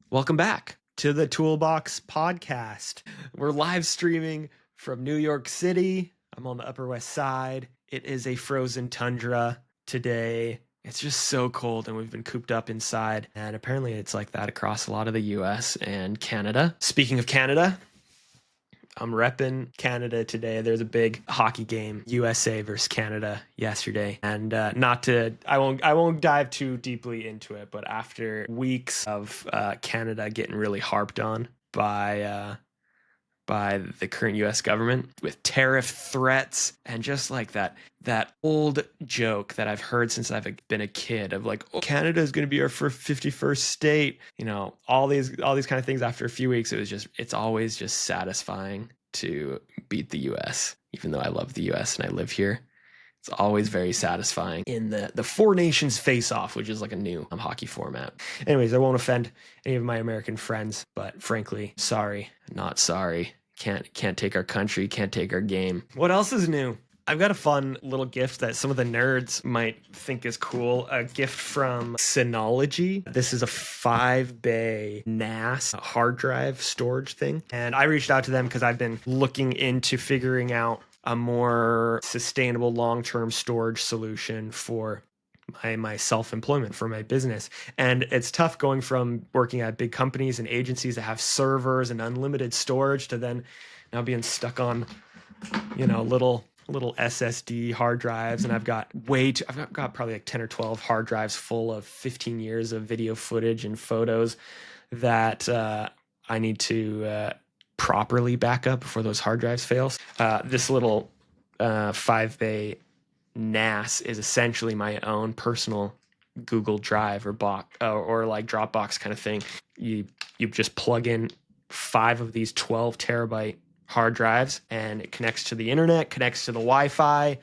Welcome back to the Toolbox Podcast. We're live streaming from New York City. I'm on the Upper West Side. It is a frozen tundra today. It's just so cold and we've been cooped up inside. And apparently it's like that across a lot of the US and Canada. Speaking of Canada, I'm repping Canada today. There's a big hockey game, USA versus Canada yesterday. And I won't dive too deeply into it, but after weeks of Canada getting really harped on by the current US government with tariff threats and just like that old joke that I've heard since I've been a kid of like, oh, Canada is going to be our 51st state, all these kind of things. After a few weeks, it's always just satisfying to beat the US, even though I love the US and I live here. It's always very satisfying in the Four Nations face-off, which is like a new hockey format. Anyways, I won't offend any of my American friends, but frankly, sorry, not sorry. Can't take our country, can't take our game. What else is new? I've got a fun little gift that some of the nerds might think is cool. A gift from Synology. This is a 5-bay NAS hard drive storage thing. And I reached out to them because I've been looking into figuring out a more sustainable long-term storage solution for my self-employment, for my business. And it's tough going from working at big companies and agencies that have servers and unlimited storage to then now being stuck on, little SSD hard drives. And I've got probably like 10 or 12 hard drives full of 15 years of video footage and photos that I need to properly back up before those hard drives fail. This little 5-bay NAS is essentially my own personal Google Drive or like Dropbox kind of thing. You just plug in 5 of these 12 terabyte hard drives and it connects to the internet, connects to the Wi-Fi,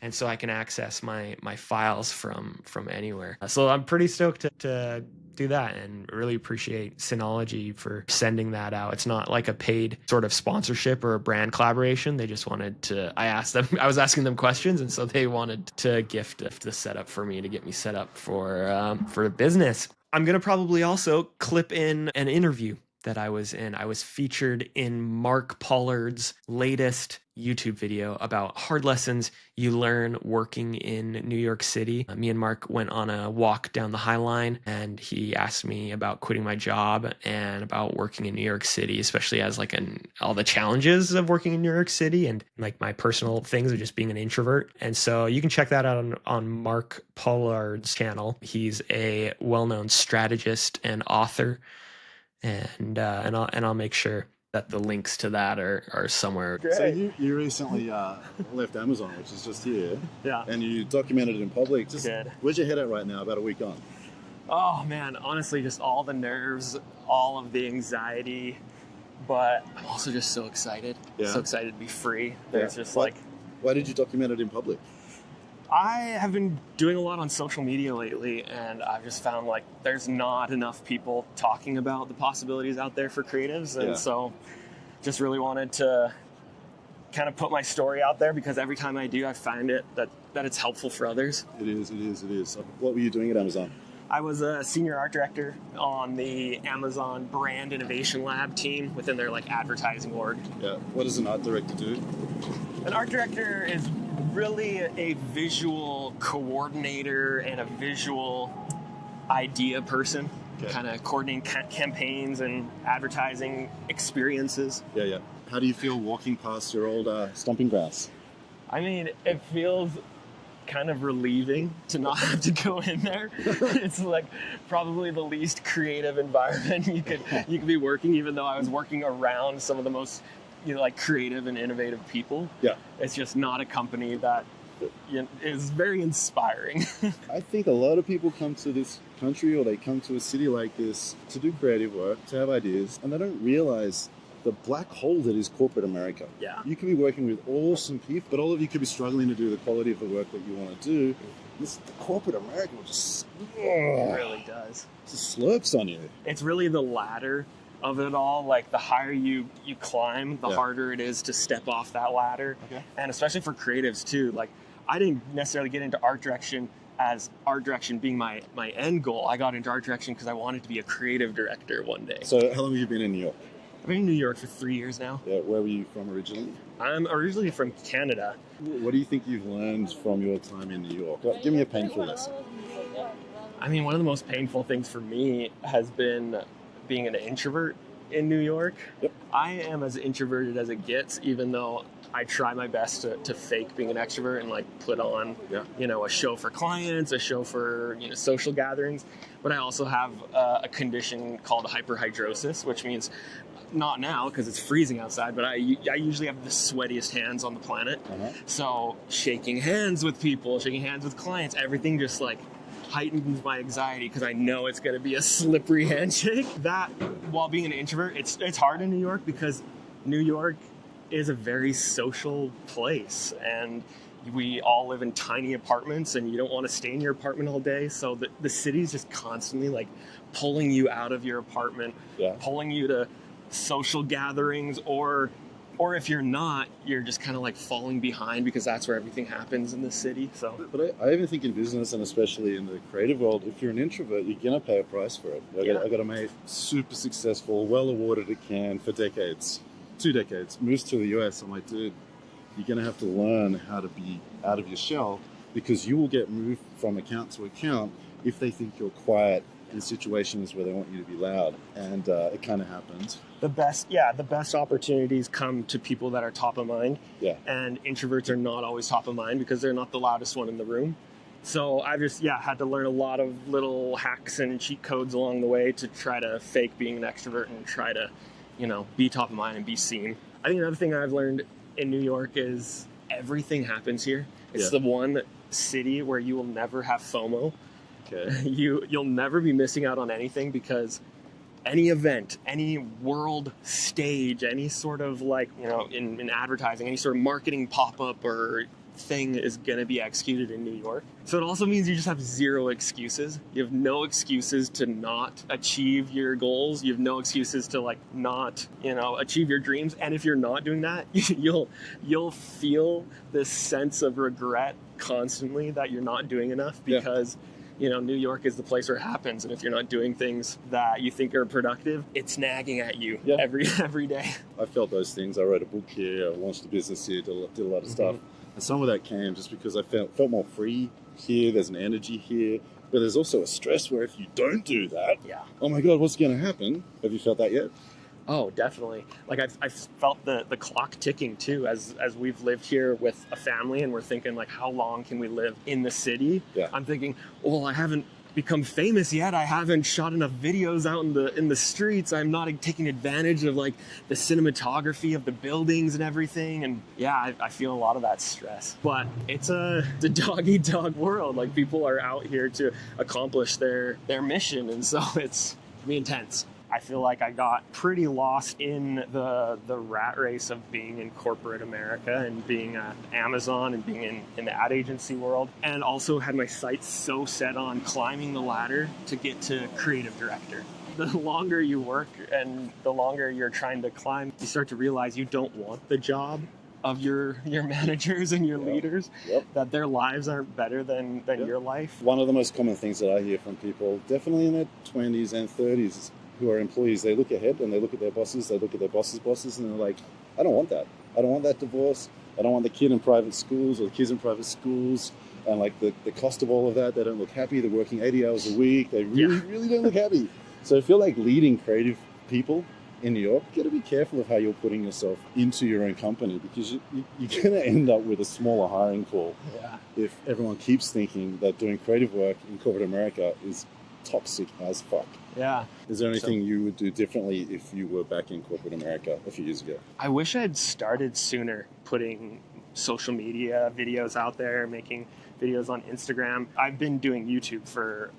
and so I can access my files from anywhere. So I'm pretty stoked to do that and really appreciate Synology for sending that out. It's not like a paid sort of sponsorship or a brand collaboration. They just wanted to, I was asking them questions, and so they wanted to gift the setup for me to get me set up for business. I'm going to probably also clip in an interview that I was in. I was featured in Mark Pollard's latest YouTube video about hard lessons you learn working in New York City. Me and Mark went on a walk down the High Line, and he asked me about quitting my job and about working in New York City, especially as like all the challenges of working in New York City and like my personal things of just being an introvert. And so you can check that out on Mark Pollard's channel. He's a well-known strategist and author. And I'll make sure that the links to that are somewhere. Great. So you recently left Amazon, which is just here. Yeah. And you documented it in public. Where's your head at right now, about a week on? Oh man, honestly, just all the nerves, all of the anxiety, but I'm also just so excited. Yeah. So excited to be free. Yeah. It's just why did you document it in public? I have been doing a lot on social media lately, and I've just found like there's not enough people talking about the possibilities out there for creatives. And so just really wanted to kind of put my story out there, because every time I do, I find that it's helpful for others. It is. So what were you doing at Amazon? I was a senior art director on the Amazon Brand Innovation Lab team within their like advertising org. Yeah. What does an art director do? An art director is really a visual coordinator and a visual idea person, kind of coordinating campaigns and advertising experiences. Yeah. How do you feel walking past your old stomping grounds? I mean, it feels kind of relieving to not have to go in there. It's like probably the least creative environment you could be working, even though I was working around some of the most like creative and innovative people. Yeah. It's just not a company that is very inspiring. I think a lot of people come to this country, or they come to a city like this to do creative work, to have ideas, and they don't realize the black hole that is corporate America. Yeah. You could be working with awesome people, but all of you could be struggling to do the quality of the work that you want to do. The corporate America will just... It really does. It just slurps on you. It's really the ladder of it all. Like the higher you climb, the harder it is to step off that ladder. Okay. And especially for creatives too. Like I didn't necessarily get into art direction as art direction being my end goal. I got into art direction because I wanted to be a creative director one day. So how long have you been in New York? I've been in New York for 3 years now. Yeah, where were you from originally? I'm originally from Canada. What do you think you've learned from your time in New York? Give me a painful lesson. I mean, one of the most painful things for me has been being an introvert in New York. Yep. I am as introverted as it gets, even though I try my best to fake being an extrovert and like put on, a show for clients, a show for, social gatherings. But I also have a condition called hyperhidrosis, which means not now because it's freezing outside, but I usually have the sweatiest hands on the planet. So shaking hands with people, shaking hands with clients, everything just like heightens my anxiety because I know it's going to be a slippery handshake. That, while being an introvert, it's hard in New York because New York is a very social place, and we all live in tiny apartments, and you don't want to stay in your apartment all day. So the city's just constantly like pulling you out of your apartment, pulling you to social gatherings, or if you're not, you're just kind of like falling behind because that's where everything happens in the city. So, but I even think in business, and especially in the creative world, if you're an introvert, you're gonna pay a price for it. I got a mate, super successful, well awarded at Cannes for decades, 2 decades, moves to the US. I'm like, dude, you're gonna have to learn how to be out of your shell, because you will get moved from account to account if they think you're quiet in situations where they want you to be loud. And it kind of happens. The best opportunities come to people that are top of mind. Yeah. And introverts are not always top of mind because they're not the loudest one in the room. So I just, had to learn a lot of little hacks and cheat codes along the way to try to fake being an extrovert and try to, be top of mind and be seen. I think another thing I've learned in New York is everything happens here. It's the one city where you will never have FOMO. Okay. You'll never be missing out on anything, because any event, any world stage, any sort of like, in advertising, any sort of marketing pop-up or thing is going to be executed in New York. So it also means you just have zero excuses. You have no excuses to not achieve your goals. You have no excuses to like not, achieve your dreams. And if you're not doing that, you'll feel this sense of regret constantly that you're not doing enough, because New York is the place where it happens. And if you're not doing things that you think are productive, it's nagging at you every day. I felt those things. I wrote a book here, I launched a business here, did a lot of stuff. And some of that came just because I felt more free here. There's an energy here. But there's also a stress where if you don't do that, oh my God, what's going to happen? Have you felt that yet? Oh, definitely. Like I've felt the clock ticking too, as we've lived here with a family, and we're thinking like, how long can we live in the city? Yeah. I'm thinking, well, I haven't become famous yet. I haven't shot enough videos out in the streets. I'm not taking advantage of like the cinematography of the buildings and everything. And I feel a lot of that stress. But it's a dog-eat-dog world. Like, people are out here to accomplish their mission, and so it's be intense. I feel like I got pretty lost in the rat race of being in corporate America and being at Amazon and being in the ad agency world, and also had my sights so set on climbing the ladder to get to creative director. The longer you work and the longer you're trying to climb, you start to realize you don't want the job of your managers and your leaders, that their lives aren't better than your life. One of the most common things that I hear from people, definitely in their 20s and 30s, who are employees, they look ahead and they look at their bosses, they look at their bosses' bosses, and they're like, I don't want that. I don't want that divorce. I don't want the kid in private schools or the kids in private schools. And like the cost of all of that, they don't look happy. They're working 80 hours a week. They really don't look happy. So I feel like leading creative people in New York, you got to be careful of how you're putting yourself into your own company, because you're going to end up with a smaller hiring pool if everyone keeps thinking that doing creative work in corporate America is toxic as fuck. Yeah. Is there anything you would do differently if you were back in corporate America a few years ago? I wish I'd started sooner putting social media videos out there, making videos on Instagram. I've been doing YouTube for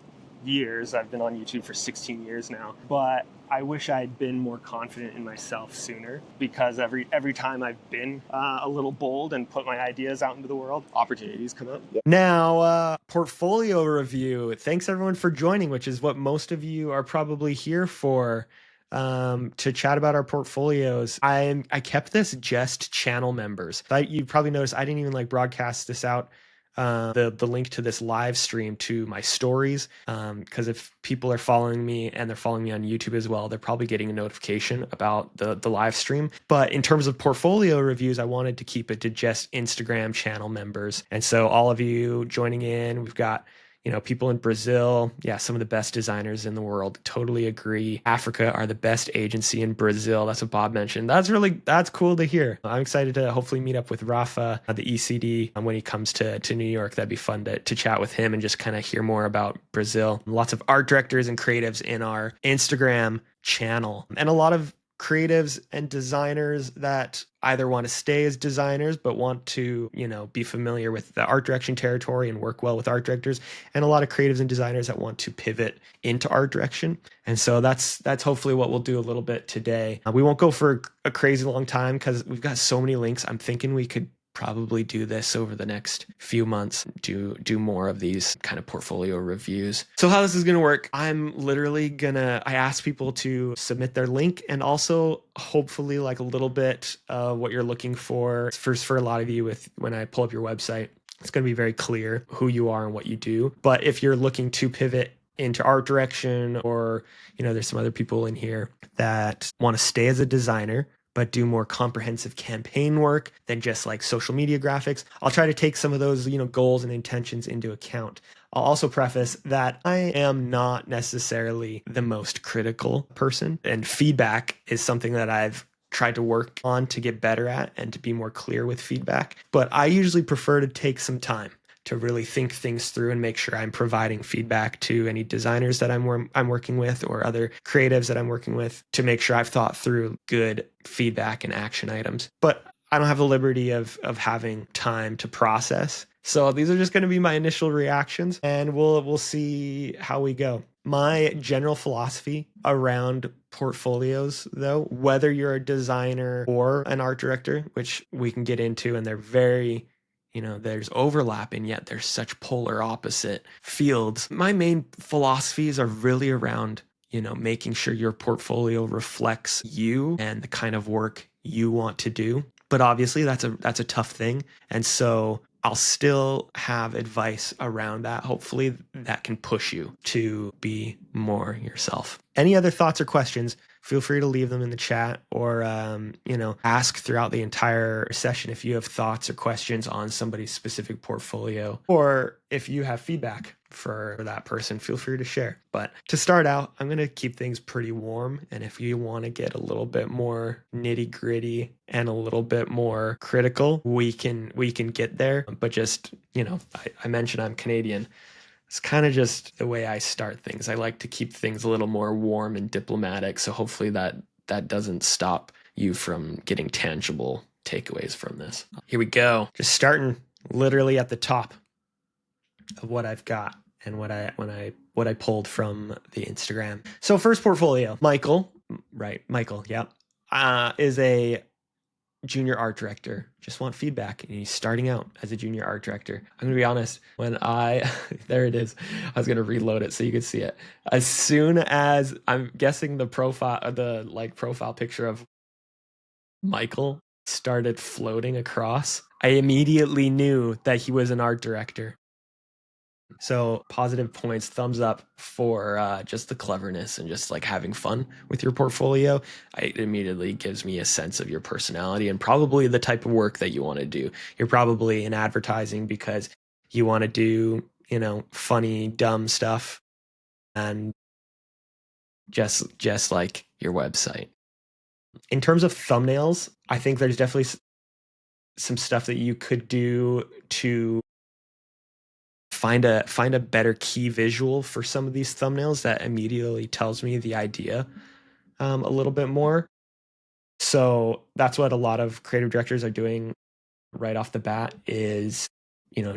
years. I've been on YouTube for 16 years now. But I wish I'd been more confident in myself sooner, because every time I've been a little bold and put my ideas out into the world, opportunities come up. Yep. Now, portfolio review. Thanks everyone for joining, which is what most of you are probably here for, to chat about our portfolios. I kept this just channel members. You probably noticed I didn't even like broadcast this out the link to this live stream to my stories, because if people are following me and they're following me on YouTube as well, they're probably getting a notification about the live stream. But in terms of portfolio reviews, I wanted to keep it to just Instagram channel members. And so all of you joining in, we've got people in Brazil, yeah, some of the best designers in the world. Totally agree. Africa are the best agency in Brazil. That's what Bob mentioned. That's cool to hear. I'm excited to hopefully meet up with Rafa at the ECD when he comes to New York. That'd be fun to chat with him and just kind of hear more about Brazil. Lots of art directors and creatives in our Instagram channel, and a lot of creatives and designers that either want to stay as designers but want to be familiar with the art direction territory and work well with art directors, and a lot of creatives and designers that want to pivot into art direction. And so that's hopefully what we'll do a little bit today. We won't go for a crazy long time because we've got so many links. I'm thinking we could probably do this over the next few months, do more of these kind of portfolio reviews. So how this is going to work, I'm literally I ask people to submit their link, and also hopefully like a little bit of what you're looking for. For a lot of you, when I pull up your website, it's going to be very clear who you are and what you do. But if you're looking to pivot into art direction, or there's some other people in here that want to stay as a designer but do more comprehensive campaign work than just like social media graphics, I'll try to take some of those, goals and intentions into account. I'll also preface that I am not necessarily the most critical person, and feedback is something that I've tried to work on to get better at and to be more clear with feedback. But I usually prefer to take some time to really think things through and make sure I'm providing feedback to any designers that I'm working with, or other creatives that I'm working with, to make sure I've thought through good feedback and action items. But I don't have the liberty of having time to process. So these are just going to be my initial reactions, and we'll see how we go. My general philosophy around portfolios, though, whether you're a designer or an art director, which we can get into, and they're very there's overlap, and yet there's such polar opposite fields. My main philosophies are really around, making sure your portfolio reflects you and the kind of work you want to do. But obviously that's a tough thing. And so I'll still have advice around that, hopefully, that can push you to be more yourself. Any other thoughts or questions, feel free to leave them in the chat, or ask throughout the entire session if you have thoughts or questions on somebody's specific portfolio, or if you have feedback for that person, feel free to share. But to start out, I'm going to keep things pretty warm, and if you want to get a little bit more nitty gritty and a little bit more critical, we can get there. But just I mentioned I'm Canadian. It's kind of just the way I start things. I like to keep things a little more warm and diplomatic. So hopefully that doesn't stop you from getting tangible takeaways from this. Here we go. Just starting literally at the top of what I've got and what I pulled from the Instagram. So first portfolio, Michael, yeah, is a junior art director. Just want feedback, and he's starting out as a junior art director. I'm gonna be honest, when there it is, I was gonna reload it so you could see it. As soon as I'm guessing the profile picture of Michael started floating across, I immediately knew that he was an art director. So positive points, thumbs up for just the cleverness and just like having fun with your portfolio. It immediately gives me a sense of your personality and probably the type of work that you want to do. You're probably in advertising because you want to do, funny, dumb stuff, and just like your website. In terms of thumbnails, I think there's definitely some stuff that you could do to find a better key visual for some of these thumbnails that immediately tells me the idea a little bit more. So that's what a lot of creative directors are doing right off the bat, is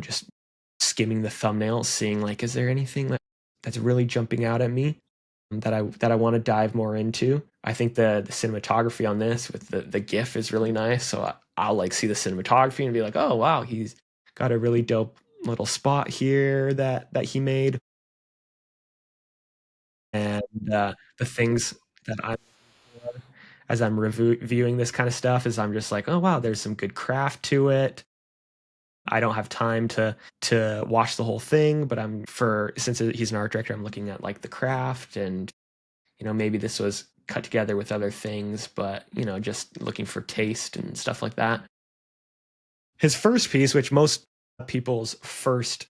just skimming the thumbnail, seeing like, is there anything that's really jumping out at me that I want to dive more into. I think the cinematography on this with the GIF is really nice. So I'll like see the cinematography and be like, oh wow, he's got a really dope little spot here that he made. And the things that I'm as I'm reviewing this kind of stuff is I'm just like, oh wow, there's some good craft to it. I don't have time to watch the whole thing, but since he's an art director, I'm looking at like the craft and maybe this was cut together with other things, but just looking for taste and stuff like that. His first piece, which most people's first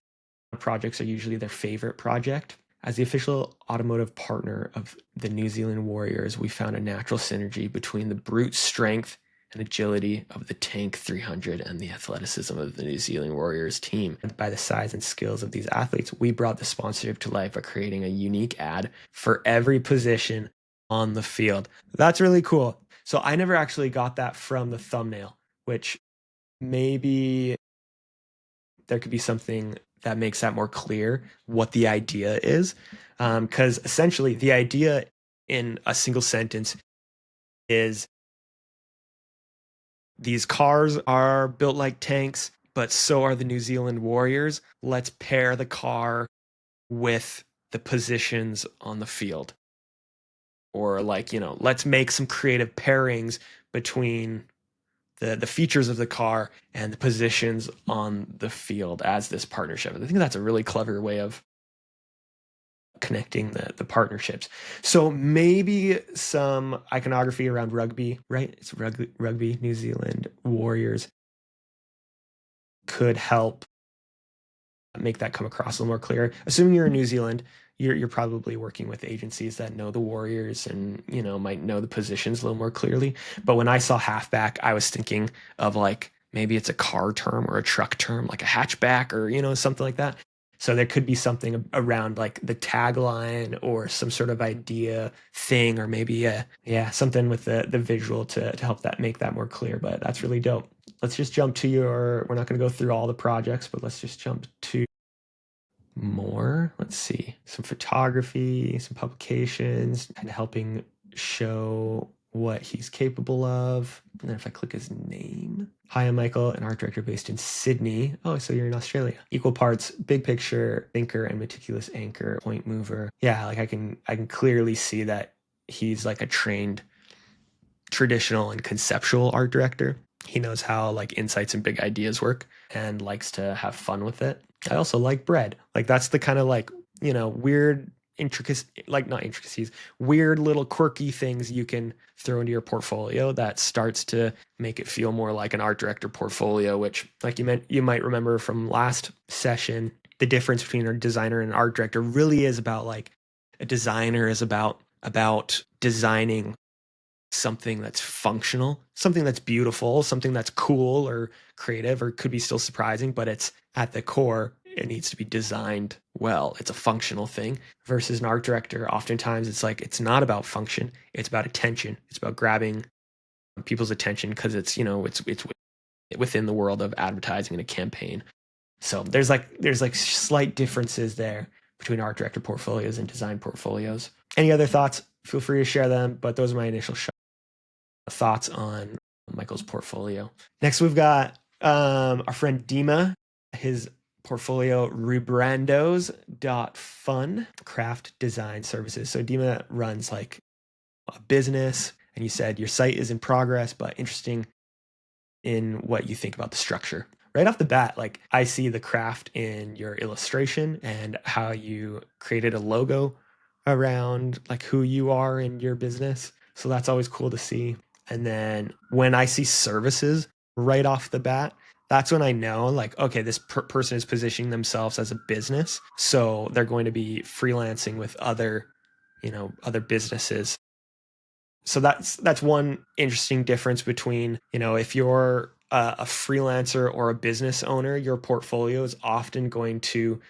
projects are usually their favorite project. As the official automotive partner of the New Zealand Warriors, we found a natural synergy between the brute strength and agility of the Tank 300 and the athleticism of the New Zealand Warriors team. And by the size and skills of these athletes, we brought the sponsorship to life by creating a unique ad for every position on the field. That's really cool. So I never actually got that from the thumbnail, which maybe there could be something that makes that more clear what the idea is. Because essentially, the idea in a single sentence is these cars are built like tanks, but so are the New Zealand Warriors. Let's pair the car with the positions on the field. Or, let's make some creative pairings between the features of the car and the positions on the field as this partnership. I think that's a really clever way of connecting the partnerships. So maybe some iconography around rugby, right? It's rugby, New Zealand Warriors could help make that come across a little more clear. Assuming you're in New Zealand, you're probably working with agencies that know the Warriors and might know the positions a little more clearly. But when I saw halfback, I was thinking of like maybe it's a car term or a truck term, like a hatchback or something like that. So there could be something around like the tagline or some sort of idea thing, or maybe something with the visual to help that make that more clear. But that's really dope. Let's just jump to we're not going to go through all the projects, but let's just jump to more. Let's see, some photography, some publications, and helping show what he's capable of. And then if I click his name, hi, I'm Michael, an art director based in Sydney. Oh, so you're in Australia. Equal parts big picture thinker and meticulous anchor, point mover. Yeah, like I can clearly see that he's like a trained traditional and conceptual art director. He knows how like insights and big ideas work and likes to have fun with it. I also like bread. Like that's the kind of like, weird intricacies, like not intricacies, weird little quirky things you can throw into your portfolio that starts to make it feel more like an art director portfolio, which like you might remember from last session, the difference between a designer and an art director really is about like a designer is about designing something that's functional, something that's beautiful, something that's cool or creative or could be still surprising, but it's at the core, it needs to be designed well. It's a functional thing versus an art director. Oftentimes it's like, it's not about function. It's about attention. It's about grabbing people's attention because it's within the world of advertising and a campaign. So there's like slight differences there between art director portfolios and design portfolios. Any other thoughts? Feel free to share them, but those are my initial thoughts on Michael's portfolio. Next, we've got our friend Dimma. His portfolio, rebrandos.fun, craft design services. So Dimma runs like a business, and you said your site is in progress, but interesting in what you think about the structure. Right off the bat, like I see the craft in your illustration and how you created a logo around like who you are in your business. So that's always cool to see. And then when I see services right off the bat, that's when I know like, okay, this person is positioning themselves as a business. So they're going to be freelancing with other businesses. So that's one interesting difference between, if you're a freelancer or a business owner, your portfolio is often going to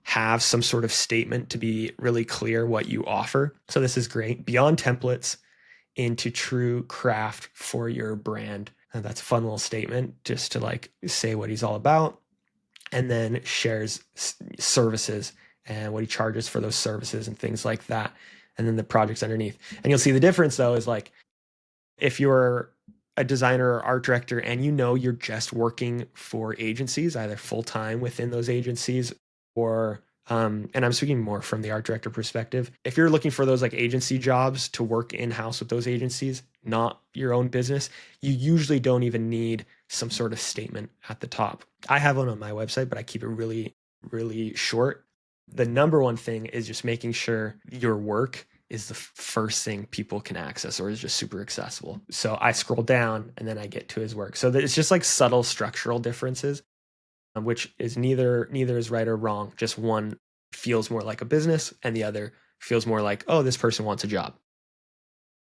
have some sort of statement to be really clear what you offer. So this is great. Beyond templates, into true craft for your brand. And that's a fun little statement just to like say what he's all about, and then shares services and what he charges for those services and things like that. And then the projects underneath. And you'll see the difference though is like if you're a designer or art director and you're just working for agencies, either full-time within those agencies or And I'm speaking more from the art director perspective. If you're looking for those like agency jobs to work in-house with those agencies, not your own business, you usually don't even need some sort of statement at the top. I have one on my website, but I keep it really, really short. The number one thing is just making sure your work is the first thing people can access or is just super accessible. So I scroll down and then I get to his work. So it's just like subtle structural differences, which is neither is right or wrong. Just one feels more like a business and the other feels more like, oh, this person wants a job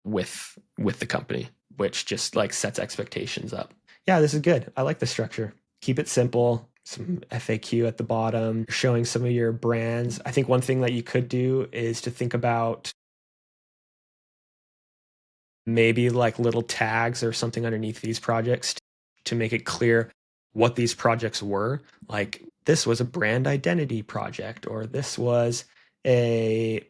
with the company, which just like sets expectations up. Yeah, this is good. I like the structure. Keep it simple. Some FAQ at the bottom, showing some of your brands. I think one thing that you could do is to think about maybe like little tags or something underneath these projects to make it clear what these projects were. Like this was a brand identity project, or this was a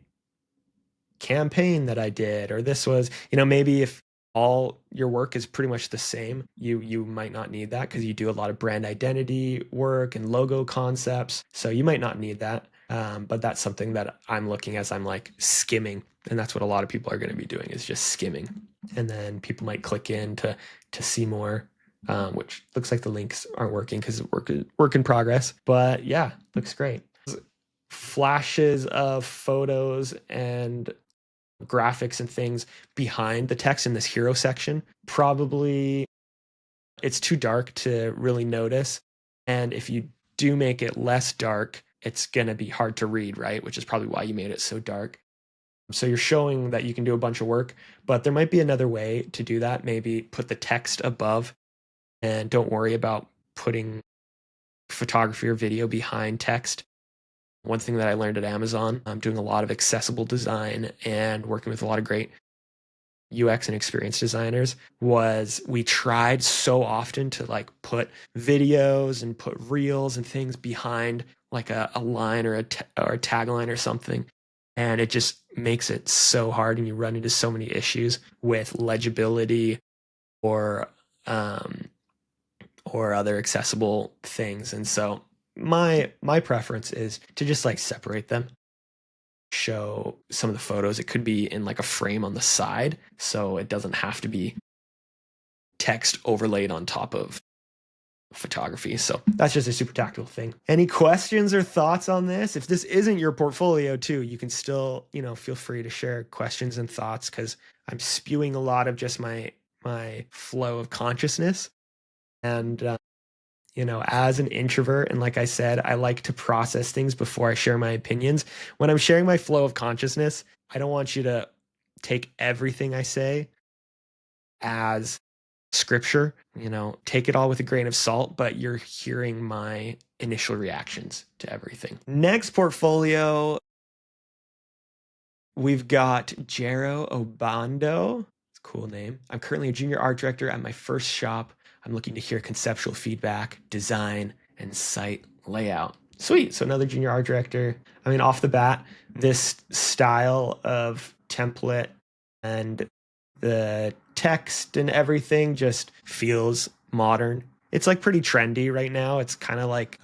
campaign that I did, or this was, maybe if all your work is pretty much the same, you might not need that because you do a lot of brand identity work and logo concepts. So you might not need that. But that's something that I'm looking as I'm like skimming. And that's what a lot of people are going to be doing is just skimming. And then people might click in to see more, which looks like the links aren't working because it's work in progress. But yeah, looks great. Flashes of photos and graphics and things behind the text in this hero section. Probably it's too dark to really notice. And if you do make it less dark, it's going to be hard to read, right? Which is probably why you made it so dark. So you're showing that you can do a bunch of work, but there might be another way to do that. Maybe put the text above and don't worry about putting photography or video behind text. One thing that I learned at Amazon, I'm doing a lot of accessible design and working with a lot of great UX and experience designers, was we tried so often to like put videos and put reels and things behind like a line or a tagline or something. And it just makes it so hard and you run into so many issues with legibility or um, or other accessible things. And so my preference is to just like separate them, show some of the photos. It could be in like a frame on the side, so it doesn't have to be text overlaid on top of photography. So that's just a super tactical thing. Any questions or thoughts on this? If this isn't your portfolio too, you can still, feel free to share questions and thoughts because I'm spewing a lot of just my flow of consciousness. And as an introvert, and like I said, I like to process things before I share my opinions. When I'm sharing my flow of consciousness, I don't want you to take everything I say as scripture, take it all with a grain of salt, but you're hearing my initial reactions to everything. Next portfolio, we've got Jairo Obando. It's a cool name. I'm currently a junior art director at my first shop. I'm looking to hear conceptual feedback, design, and site layout. Sweet. So another junior art director. I mean, off the bat, this style of template and the text and everything just feels modern. It's like pretty trendy right now. It's kind of like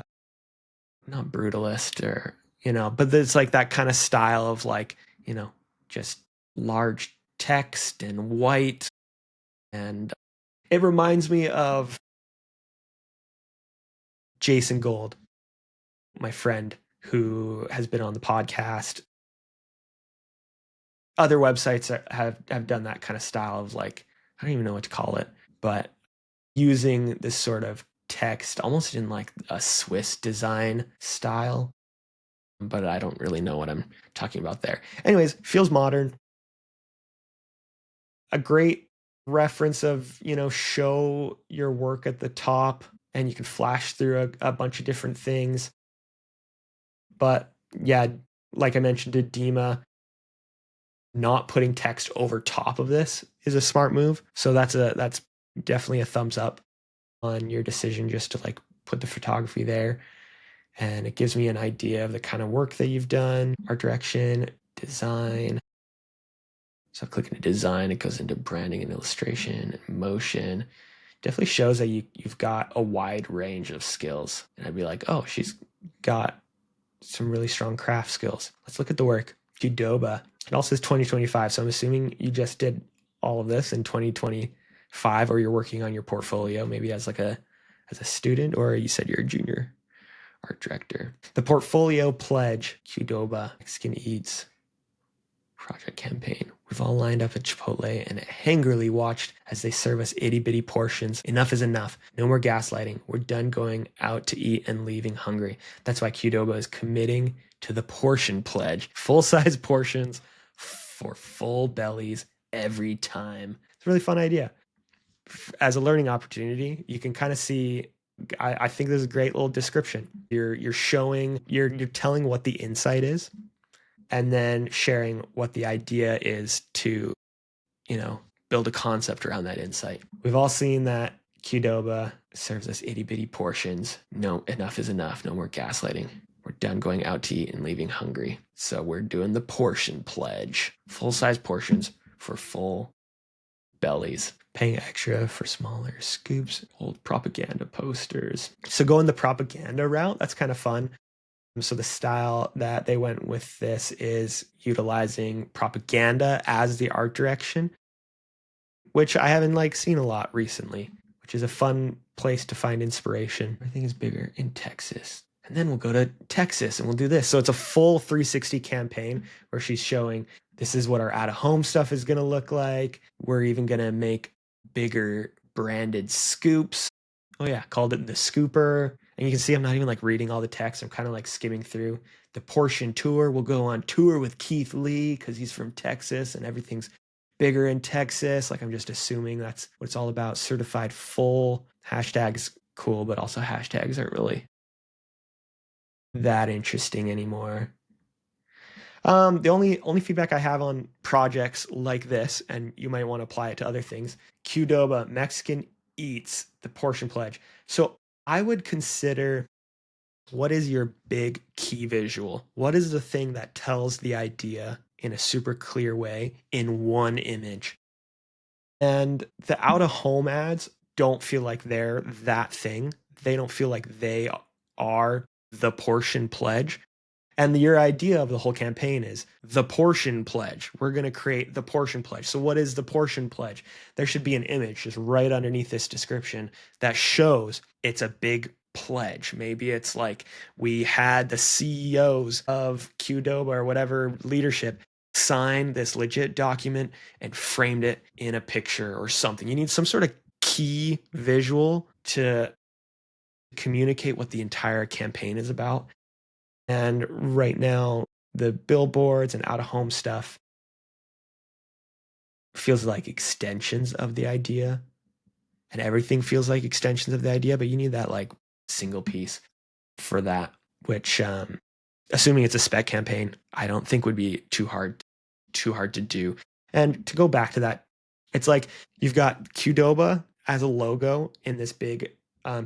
not brutalist or, but it's like that kind of style of like, just large text and white. And it reminds me of Jason Gold, my friend who has been on the podcast. Other websites have done that kind of style of like, I don't even know what to call it, but using this sort of text almost in like a Swiss design style. But I don't really know what I'm talking about there. Anyways, feels modern. A great reference of, show your work at the top and you can flash through a bunch of different things. But yeah, like I mentioned to Dimma, not putting text over top of this is a smart move. So that's definitely a thumbs up on your decision just to like put the photography there. And it gives me an idea of the kind of work that you've done, art direction, design. So clicking to design, it goes into branding and illustration, motion. Definitely shows that you've got a wide range of skills. And I'd be like, oh, she's got some really strong craft skills. Let's look at the work. Qdoba. It also says 2025, so I'm assuming you just did all of this in 2025, or you're working on your portfolio, maybe as a student, or you said you're a junior art director. The portfolio pledge, Qdoba, Mexican Eats project campaign. We've all lined up at Chipotle and hungrily watched as they serve us itty bitty portions. Enough is enough. No more gaslighting. We're done going out to eat and leaving hungry. That's why Qdoba is committing to the portion pledge. Full-size portions for full bellies every time. It's a really fun idea. As a learning opportunity, you can kind of see, I think there's a great little description. You're showing, you're telling what the insight is, and then sharing what the idea is to, build a concept around that insight. We've all seen that Qdoba serves us itty bitty portions. No, enough is enough. No more gaslighting. We're done going out to eat and leaving hungry. So we're doing the portion pledge. Full-size portions for full bellies. Paying extra for smaller scoops. Old propaganda posters. So going the propaganda route, that's kind of fun. So the style that they went with this is utilizing propaganda as the art direction, which I haven't seen a lot recently, which is a fun place to find inspiration. Everything is bigger in Texas. And then we'll go to Texas and we'll do this. So it's a full 360 campaign where she's showing this is what our out-of-home stuff is going to look like. We're even going to make bigger branded scoops. Oh yeah, called it the scooper. And you can see I'm not even reading all the text. I'm kind of skimming through. The portion tour. We'll go on tour with Keith Lee because he's from Texas and everything's bigger in Texas. I'm just assuming that's what it's all about. Certified full. Hashtags cool, but also hashtags aren't really that interesting anymore. The only feedback I have on projects like this, and you might want to apply it to other things, Qdoba, Mexican Eats, the portion pledge. So I would consider, what is your big key visual? What is the thing that tells the idea in a super clear way in one image? And the out-of-home ads don't feel like they're that thing. They don't feel like they are the portion pledge. And your idea of the whole campaign is the portion pledge. We're going to create the portion pledge. So what is the portion pledge? There should be an image just right underneath this description that shows it's a big pledge. Maybe it's we had the CEOs of Qdoba or whatever leadership sign this legit document and framed it in a picture or something. You need some sort of key visual to communicate what the entire campaign is about. And right now, the billboards and out-of-home stuff feels like extensions of the idea. And everything feels like extensions of the idea, but you need that single piece for that, which, assuming it's a spec campaign, I don't think would be too hard to do. And to go back to that, it's you've got Qdoba as a logo in this big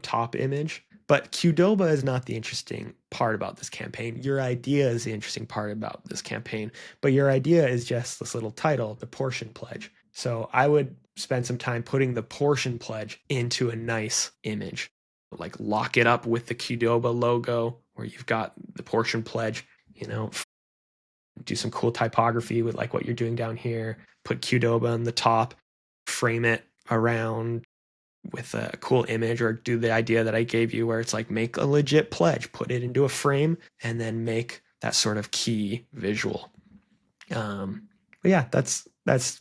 top image. But Qdoba is not the interesting part about this campaign. Your idea is the interesting part about this campaign. But your idea is just this little title, the portion pledge. So I would spend some time putting the portion pledge into a nice image. Lock it up with the Qdoba logo where you've got the portion pledge, do some cool typography with what you're doing down here. Put Qdoba on the top, frame it around with a cool image, or do the idea that I gave you where it's make a legit pledge, put it into a frame, and then make that sort of key visual. But yeah, that's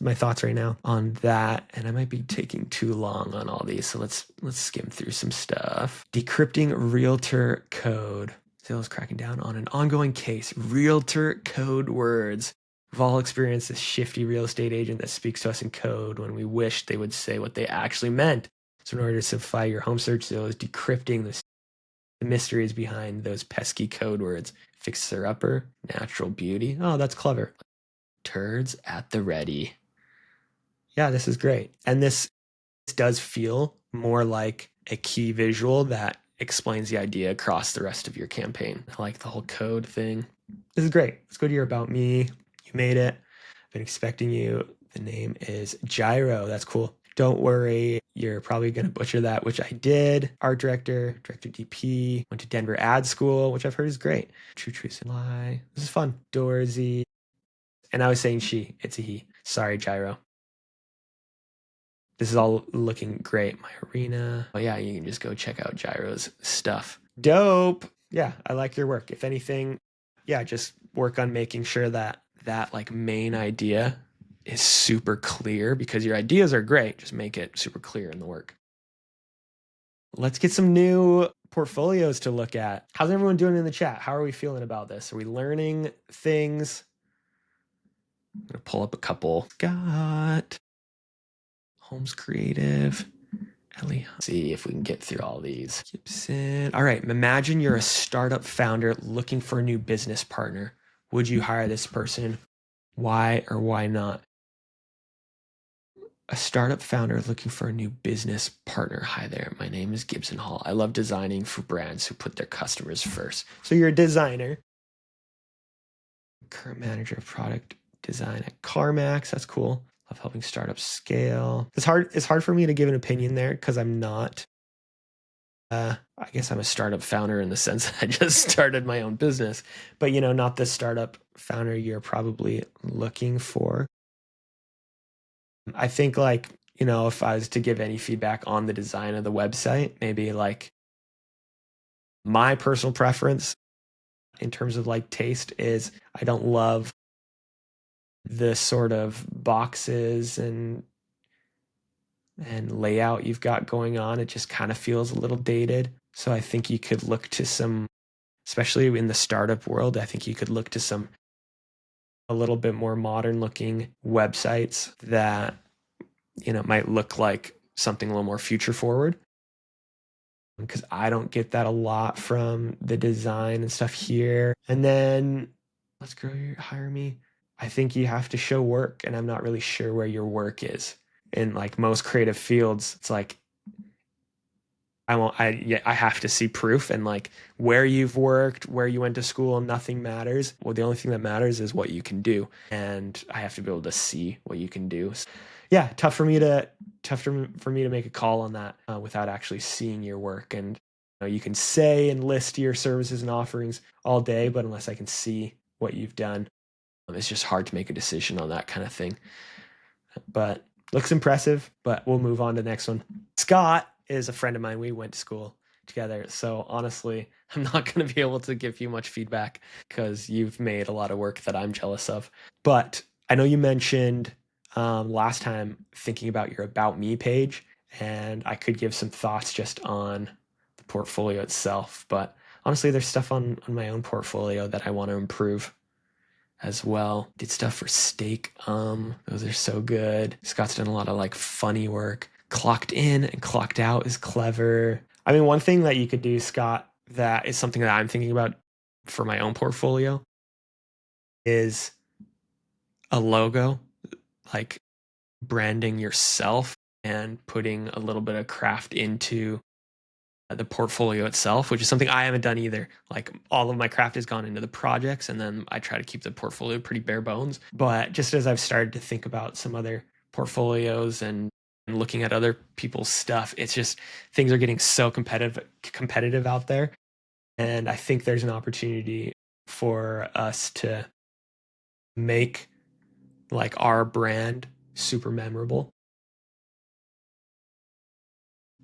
my thoughts right now on that. And I might be taking too long on all these, so let's skim through some stuff. Decrypting realtor code. Sales cracking down on an ongoing case. Realtor code words. We've all experienced this shifty real estate agent that speaks to us in code when we wish they would say what they actually meant. So in order to simplify your home search, Zillow is decrypting the mysteries behind those pesky code words. Fixer-upper, natural beauty. Oh, that's clever. Turds at the ready. Yeah, this is great. And this does feel more like a key visual that explains the idea across the rest of your campaign. I like the whole code thing. This is great. Let's go to your About Me. You made it. I've been expecting you. The name is Jairo. That's cool. Don't worry, you're probably going to butcher that, which I did. Art director, director DP, went to Denver Ad School, which I've heard is great. True Truth and Lie. This is fun. Doorsy. And I was saying she, it's a he. Sorry, Jairo. This is all looking great. My Arena. Oh yeah, you can just go check out Jairo's stuff. Dope. Yeah, I like your work. If anything, yeah, just work on making sure that like main idea is super clear, because your ideas are great. Just make it super clear in the work. Let's get some new portfolios to look at. How's everyone doing in the chat? How are we feeling about this? Are we learning things? I'm going to pull up a couple. Scott, Holmes Creative, Ellie. See if we can get through all these. Gibson. All right. Imagine you're a startup founder looking for a new business partner. Would you hire this person? Why or why not? A startup founder looking for a new business partner. Hi there. My name is Gibson Hall. I love designing for brands who put their customers first. So you're a designer. Current manager of product design at CarMax. That's cool. Love helping startups scale. It's hard for me to give an opinion there because I'm not. I guess I'm a startup founder in the sense that I just started my own business, but not the startup founder you're probably looking for. I think if I was to give any feedback on the design of the website, maybe my personal preference in terms of taste is I don't love the sort of boxes and layout you've got going on. It just kind of feels a little dated. So I think you could look to some, especially in the startup world, I think you could look to some a little bit more modern looking websites that might look like something a little more future forward, because I don't get that a lot from the design and stuff here. And then let's grow your hire me. I think you have to show work, and I'm not really sure where your work is. In most creative fields, it's I have to see proof, and where you've worked, where you went to school, nothing matters. Well, the only thing that matters is what you can do, and I have to be able to see what you can do. Yeah, tough for me to make a call on that without actually seeing your work. And you can say and list your services and offerings all day, but unless I can see what you've done, it's just hard to make a decision on that kind of thing. But looks impressive. But we'll move on to the next one. Scott is a friend of mine. We went to school together. So honestly, I'm not going to be able to give you much feedback because you've made a lot of work that I'm jealous of. But I know you mentioned last time thinking about your About Me page, and I could give some thoughts just on the portfolio itself. But honestly, there's stuff on my own portfolio that I want to improve as well. Did stuff for Steak. Those are so good. Scott's done a lot of funny work. Clocked in and clocked out is clever. I mean, one thing that you could do, Scott, that is something that I'm thinking about for my own portfolio is a logo, branding yourself and putting a little bit of craft into the portfolio itself, which is something I haven't done either. All of my craft has gone into the projects, and then I try to keep the portfolio pretty bare bones. But just as I've started to think about some other portfolios and looking at other people's stuff, it's just things are getting so competitive out there. And I think there's an opportunity for us to make our brand super memorable.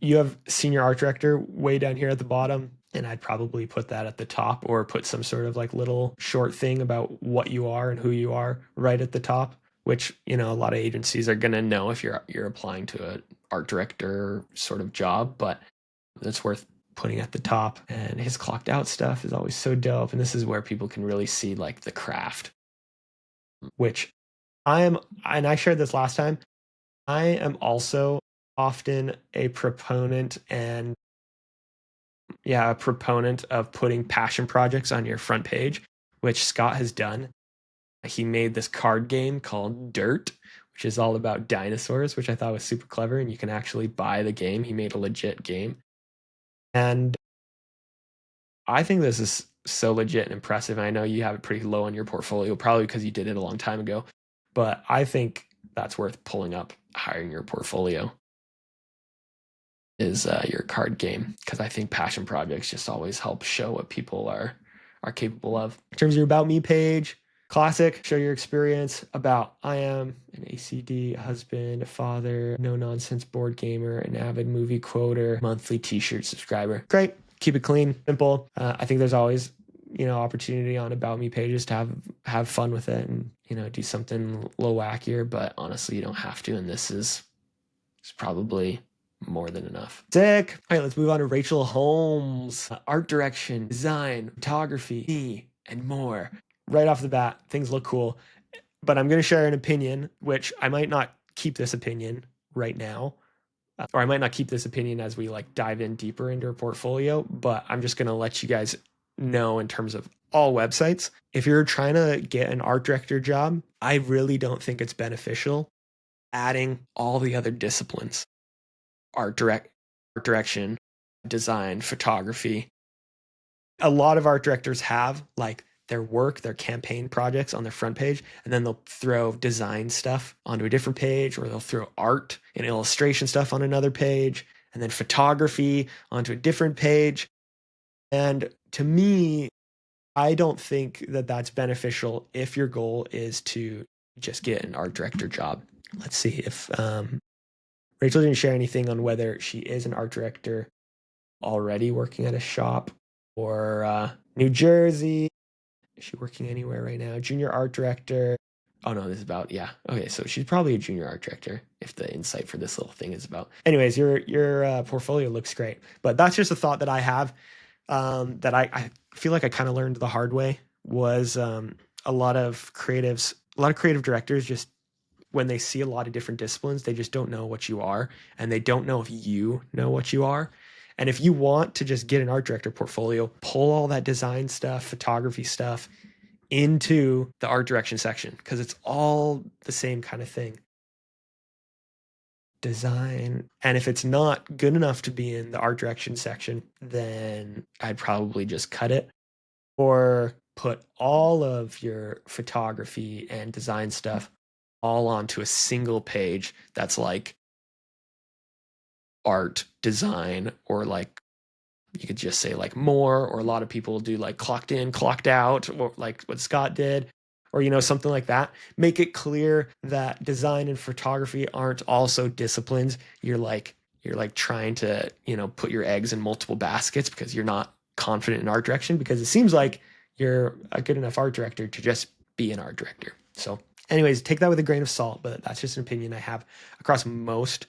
You have senior art director way down here at the bottom, and I'd probably put that at the top, or put some sort of little short thing about what you are and who you are right at the top, which a lot of agencies are going to know if you're applying to an art director sort of job, but that's worth putting at the top. And his clocked out stuff is always so dope, and this is where people can really see the craft, which and I shared this last time, I am also often a proponent of putting passion projects on your front page, which Scott has done. He made this card game called Dirt, which is all about dinosaurs, which I thought was super clever, and you can actually buy the game. He made a legit game. And I think this is so legit and impressive. And I know you have it pretty low on your portfolio, probably because you did it a long time ago, but I think that's worth pulling up hiring your portfolio is your card game, because I think passion projects just always help show what people are capable of. In terms of your About Me page, classic, show your experience. About, I am an ACD, husband, a father, no nonsense board gamer, an avid movie quoter, monthly t-shirt subscriber. Great. Keep it clean, simple. I think there's always, opportunity on About Me pages to have fun with it and, do something a little wackier, but honestly, you don't have to. And this is probably more than enough. Sick. All right, let's move on to Rachel Holmes. Art direction, design, photography, and more. Right off the bat, things look cool. But I'm going to share an opinion, which I might not keep this opinion right now. Or I might not keep this opinion as we dive in deeper into her portfolio, but I'm just going to let you guys know in terms of all websites. If you're trying to get an art director job, I really don't think it's beneficial adding all the other disciplines. Art direction, design, photography. A lot of art directors have their work, their campaign projects on their front page, and then they'll throw design stuff onto a different page, or they'll throw art and illustration stuff on another page, and then photography onto a different page. And to me, I don't think that that's beneficial if your goal is to just get an art director job. Let's see if Rachel didn't share anything on whether she is an art director already working at a shop or New Jersey. Is she working anywhere right now? Junior art director. Oh no, this is about, yeah. Okay, so she's probably a junior art director if the insight for this little thing is about. Anyways, your portfolio looks great, but that's just a thought that I have that I feel like I kind of learned the hard way was a lot of creative directors just, when they see a lot of different disciplines, they just don't know what you are, and they don't know if you know what you are. And if you want to just get an art director portfolio, pull all that design stuff, photography stuff into the art direction section, because it's all the same kind of thing. Design. And if it's not good enough to be in the art direction section, then I'd probably just cut it, or put all of your photography and design stuff all onto a single page that's art, design, or you could just say more, or a lot of people do clocked in, clocked out, or what Scott did, or something like that. Make it clear that design and photography aren't also disciplines. You're trying to put your eggs in multiple baskets because you're not confident in art direction, because it seems like you're a good enough art director to just be an art director. So anyways, take that with a grain of salt, but that's just an opinion I have across most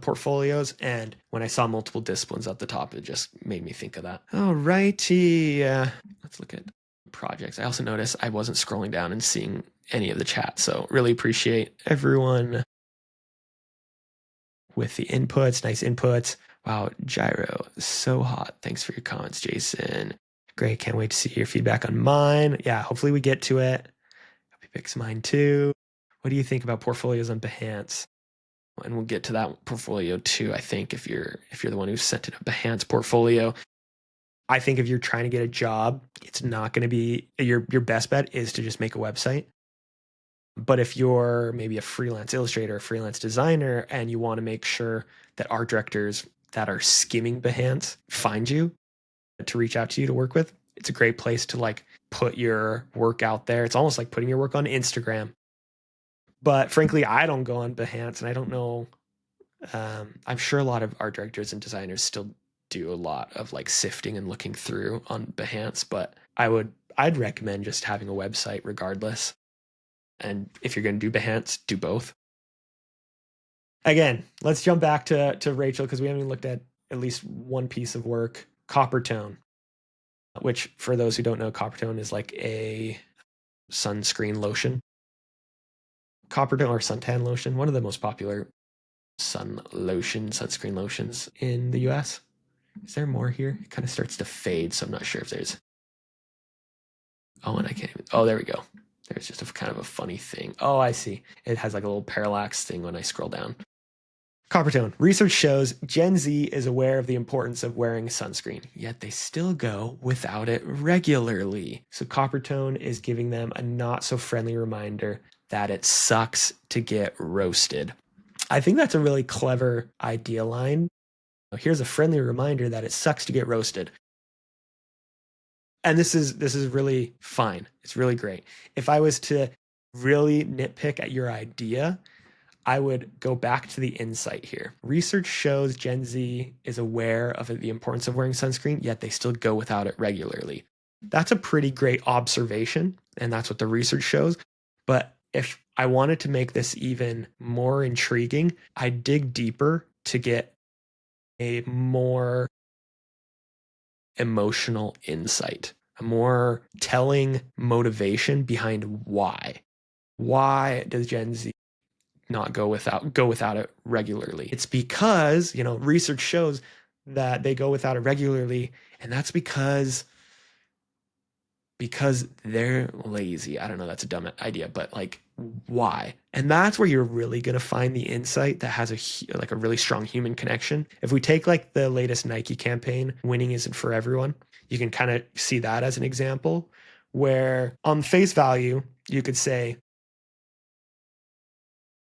portfolios. And when I saw multiple disciplines at the top, it just made me think of that. All righty. Let's look at projects. I also noticed I wasn't scrolling down and seeing any of the chat. So really appreciate everyone with the inputs. Nice inputs. Wow, Jairo, so hot. Thanks for your comments, Jason. Great. Can't wait to see your feedback on mine. Yeah, hopefully we get to it. Hope he picks mine too. What do you think about portfolios on Behance? And we'll get to that portfolio too. I think if you're the one who sent in a Behance portfolio, I think if you're trying to get a job, it's not going to be your best bet is to just make a website. But if you're maybe a freelance illustrator, a freelance designer, and you want to make sure that art directors that are skimming Behance find you to reach out to you to work with, it's a great place to put your work out there. It's almost like putting your work on Instagram. But frankly, I don't go on Behance, and I don't know. I'm sure a lot of art directors and designers still do a lot of sifting and looking through on Behance, but I'd recommend just having a website regardless. And if you're going to do Behance, do both. Again, let's jump back to Rachel, because we haven't even looked at least one piece of work. Coppertone, which for those who don't know, Coppertone is a sunscreen lotion. Coppertone, or suntan lotion, one of the most popular sunscreen lotions in the US. Is there more here? It kind of starts to fade, so I'm not sure if there's. Oh, and I can't even. Oh, there we go. There's just a kind of a funny thing. Oh, I see. It has a little parallax thing when I scroll down. Coppertone. Research shows Gen Z is aware of the importance of wearing sunscreen, yet they still go without it regularly. So Coppertone is giving them a not so friendly reminder that it sucks to get roasted. I think that's a really clever idea line. Here's a friendly reminder that it sucks to get roasted. And this is really fine. It's really great. If I was to really nitpick at your idea, I would go back to the insight here. Research shows Gen Z is aware of the importance of wearing sunscreen, yet they still go without it regularly. That's a pretty great observation, and that's what the research shows. But if I wanted to make this even more intriguing, I dig deeper to get a more emotional insight, a more telling motivation behind why. Why does Gen Z not go without it regularly? It's because, research shows that they go without it regularly, and that's because they're lazy. I don't know, that's a dumb idea, but like why? And that's where you're really going to find the insight that has a really strong human connection. If we take like the latest Nike campaign, winning isn't for everyone, you can kind of see that as an example where on face value, you could say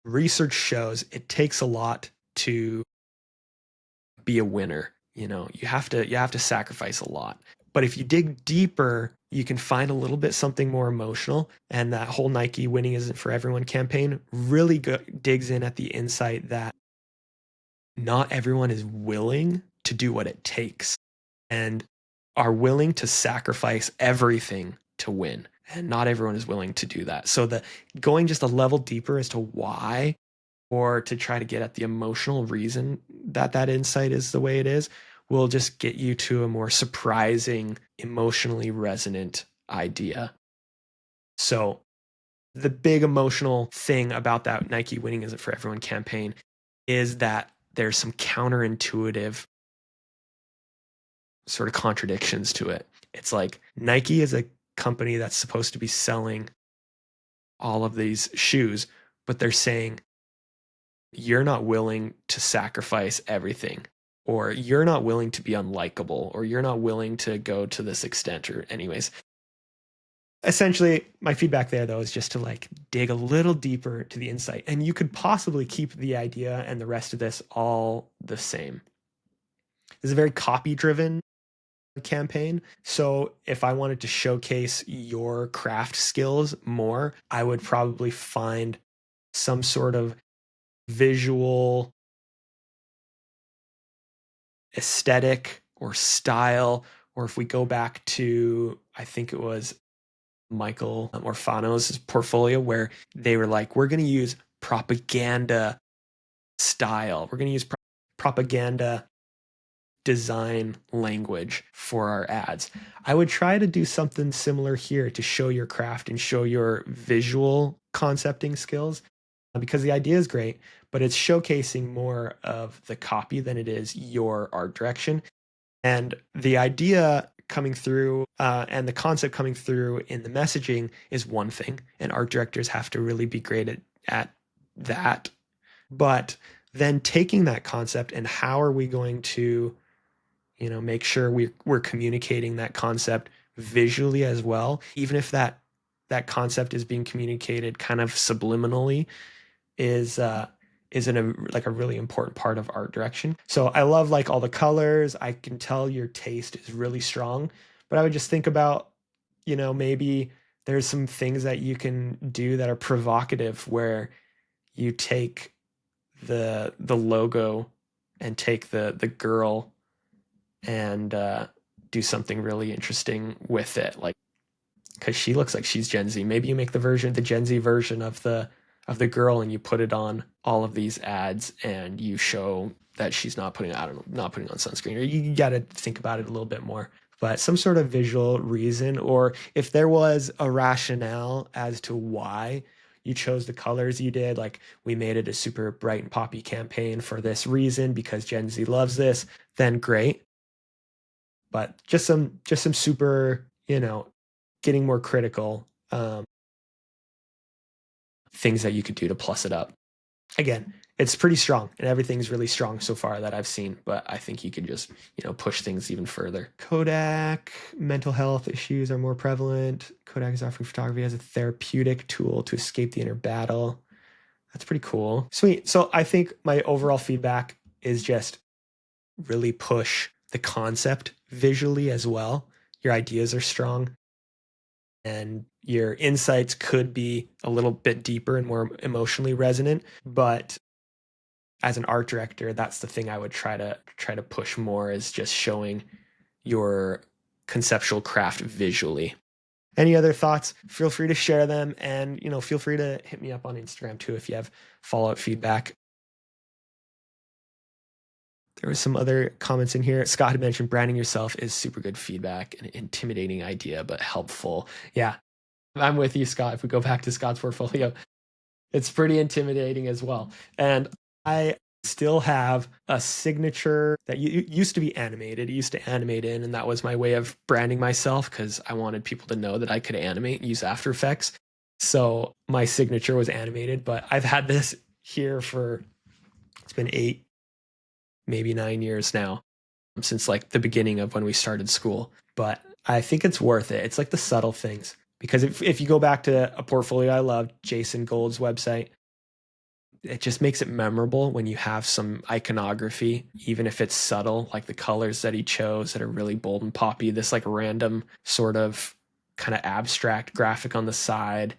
research shows it takes a lot to be a winner. You have to sacrifice a lot. But if you dig deeper, you can find a little bit something more emotional. And that whole Nike winning isn't for everyone campaign really digs in at the insight that not everyone is willing to do what it takes and are willing to sacrifice everything to win. And not everyone is willing to do that. So the going just a level deeper as to why, or to try to get at the emotional reason that insight is the way it is, will just get you to a more surprising, emotionally resonant idea. So the big emotional thing about that Nike winning isn't for everyone campaign is that there's some counterintuitive sort of contradictions to it. It's like Nike is a company that's supposed to be selling all of these shoes, but they're saying you're not willing to sacrifice everything, or you're not willing to be unlikable, or you're not willing to go to this extent, or anyways. Essentially, my feedback there though is just to like dig a little deeper to the insight, and you could possibly keep the idea and the rest of this all the same. This is a very copy driven campaign. So if I wanted to showcase your craft skills more, I would probably find some sort of visual aesthetic or style, or if we go back to, I think it was Michael Orfano's portfolio, where they were like, we're going to use propaganda style. We're going to use propaganda design language for our ads. I would try to do something similar here to show your craft and show your visual concepting skills, because the idea is great, but it's showcasing more of the copy than it is your art direction. And the idea coming through and the concept coming through in the messaging is one thing, and art directors have to really be great at that. But then taking that concept and how are we going to, make sure we're communicating that concept visually as well, even if that concept is being communicated kind of subliminally, is like a really important part of art direction. So I love like all the colors. I can tell your taste is really strong, but I would just think about, maybe there's some things that you can do that are provocative, where you take the logo and take the girl and do something really interesting with it, like because she looks like she's Gen Z. Maybe you make the Gen Z version of the girl, and you put it on all of these ads, and you show that she's not putting not putting on sunscreen. Or you got to think about it a little bit more. But some sort of visual reason, or if there was a rationale as to why you chose the colors you did, like we made it a super bright and poppy campaign for this reason because Gen Z loves this, then great. But just some super, getting more critical things that you could do to plus it up. Again, it's pretty strong, and everything's really strong so far that I've seen, but I think you could just, push things even further. Kodak, mental health issues are more prevalent. Kodak is offering photography as a therapeutic tool to escape the inner battle. That's pretty cool. Sweet. So I think my overall feedback is just really push the concept visually as well. Your ideas are strong and your insights could be a little bit deeper and more emotionally resonant, but as an art director, that's the thing I would try to push more, is just showing your conceptual craft visually. Any other thoughts? Feel free to share them, and feel free to hit me up on Instagram too if you have follow-up feedback. There was some other comments in here. Scott had mentioned branding yourself is super good feedback, an intimidating idea, but helpful. Yeah, I'm with you, Scott. If we go back to Scott's portfolio, it's pretty intimidating as well. And I still have a signature that used to be animated. It used to animate in, and that was my way of branding myself because I wanted people to know that I could animate and use After Effects. So my signature was animated, but I've had this here for, it's been 8, maybe 9 years now, since like the beginning of when we started school. But I think it's worth it. It's like the subtle things. Because if you go back to a portfolio I loved, Jason Gold's website, it just makes it memorable when you have some iconography, even if it's subtle, like the colors that he chose that are really bold and poppy, this like random sort of kind of abstract graphic on the side,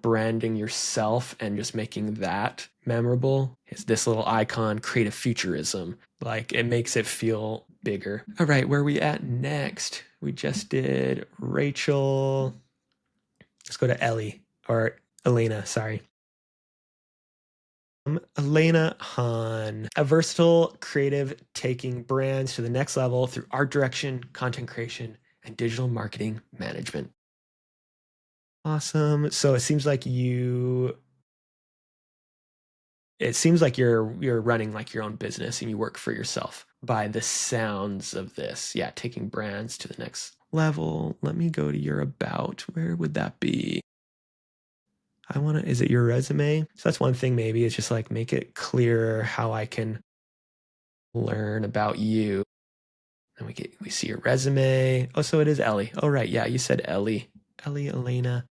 branding yourself and just making that memorable is this little icon, creative futurism. Like it makes it feel bigger. All right, where are we at next? We just did Rachel. Let's go to Ellie or Elaina, sorry. Elaina Hahn, a versatile creative taking brands to the next level through art direction, content creation, and digital marketing management. Awesome. So it seems like you're running like your own business and you work for yourself by the sounds of this. Yeah, taking brands to the next level. Let me go to your about. Where would that be? Is it your resume? So that's one thing maybe, is just like make it clear how I can learn about you. And we see your resume. Oh, so it is Ellie. Oh, right. Yeah, you said Ellie. Ellie, Elaina.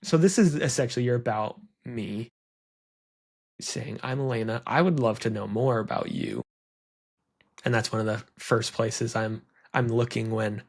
So this is essentially your about me, saying, I'm Elaina. I would love to know more about you. And that's one of the first places I'm looking when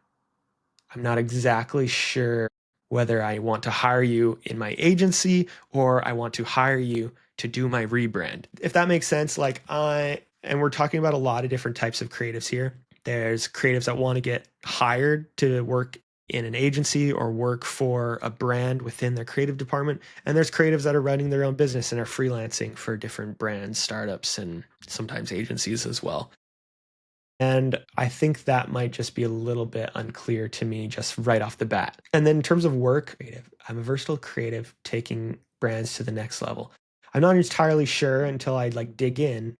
I'm not exactly sure whether I want to hire you in my agency or I want to hire you to do my rebrand. If that makes sense, and we're talking about a lot of different types of creatives here. There's creatives that want to get hired to work in an agency or work for a brand within their creative department. And there's creatives that are running their own business and are freelancing for different brands, startups, and sometimes agencies as well. And I think that might just be a little bit unclear to me just right off the bat. And then in terms of work, I'm a versatile creative taking brands to the next level. I'm not entirely sure until I like dig in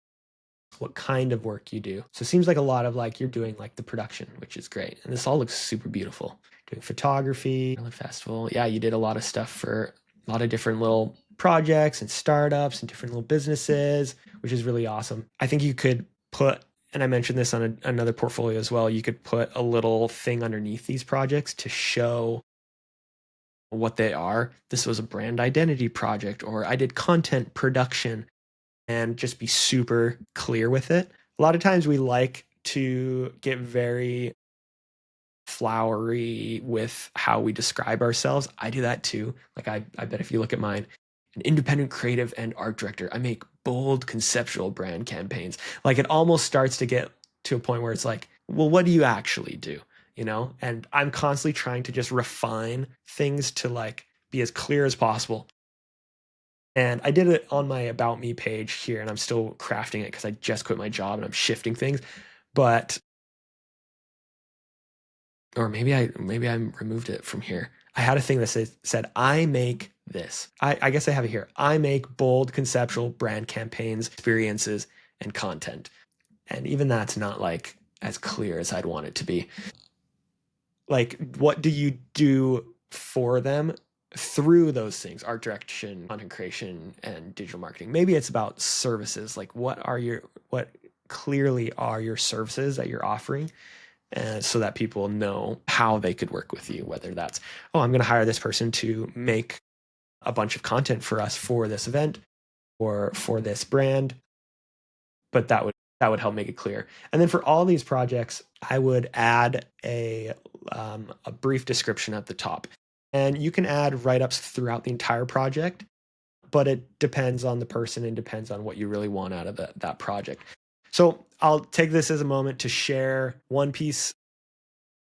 what kind of work you do. So it seems like a lot of like you're doing like the production, which is great. And this all looks super beautiful. Doing photography, festival. Yeah, you did a lot of stuff for a lot of different little projects and startups and different little businesses, which is really awesome. I think you could put, and I mentioned this on another portfolio as well, you could put a little thing underneath these projects to show what they are. This was a brand identity project, or I did content production, and just be super clear with it. A lot of times we like to get very flowery with how we describe ourselves. I do that too. Like I bet if you look at mine, an independent creative and art director, I make bold conceptual brand campaigns. Like it almost starts to get to a point where it's like, well, what do you actually do? And I'm constantly trying to just refine things to like be as clear as possible. And I did it on my About Me page here, and I'm still crafting it because I just quit my job and I'm shifting things. But or maybe I removed it from here. I had a thing that said I make this. I guess I have it here. I make bold conceptual brand campaigns, experiences, and content. And even that's not like as clear as I'd want it to be. Like, what do you do for them through those things? Art direction, content creation, and digital marketing. Maybe it's about services. Like, what clearly are your services that you're offering, so that people know how they could work with you, whether that's, oh, I'm going to hire this person to make a bunch of content for us for this event or for this brand, but that would help make it clear. And then for all these projects, I would add a brief description at the top. And you can add write-ups throughout the entire project, but it depends on the person and depends on what you really want out of that project. So I'll take this as a moment to share one piece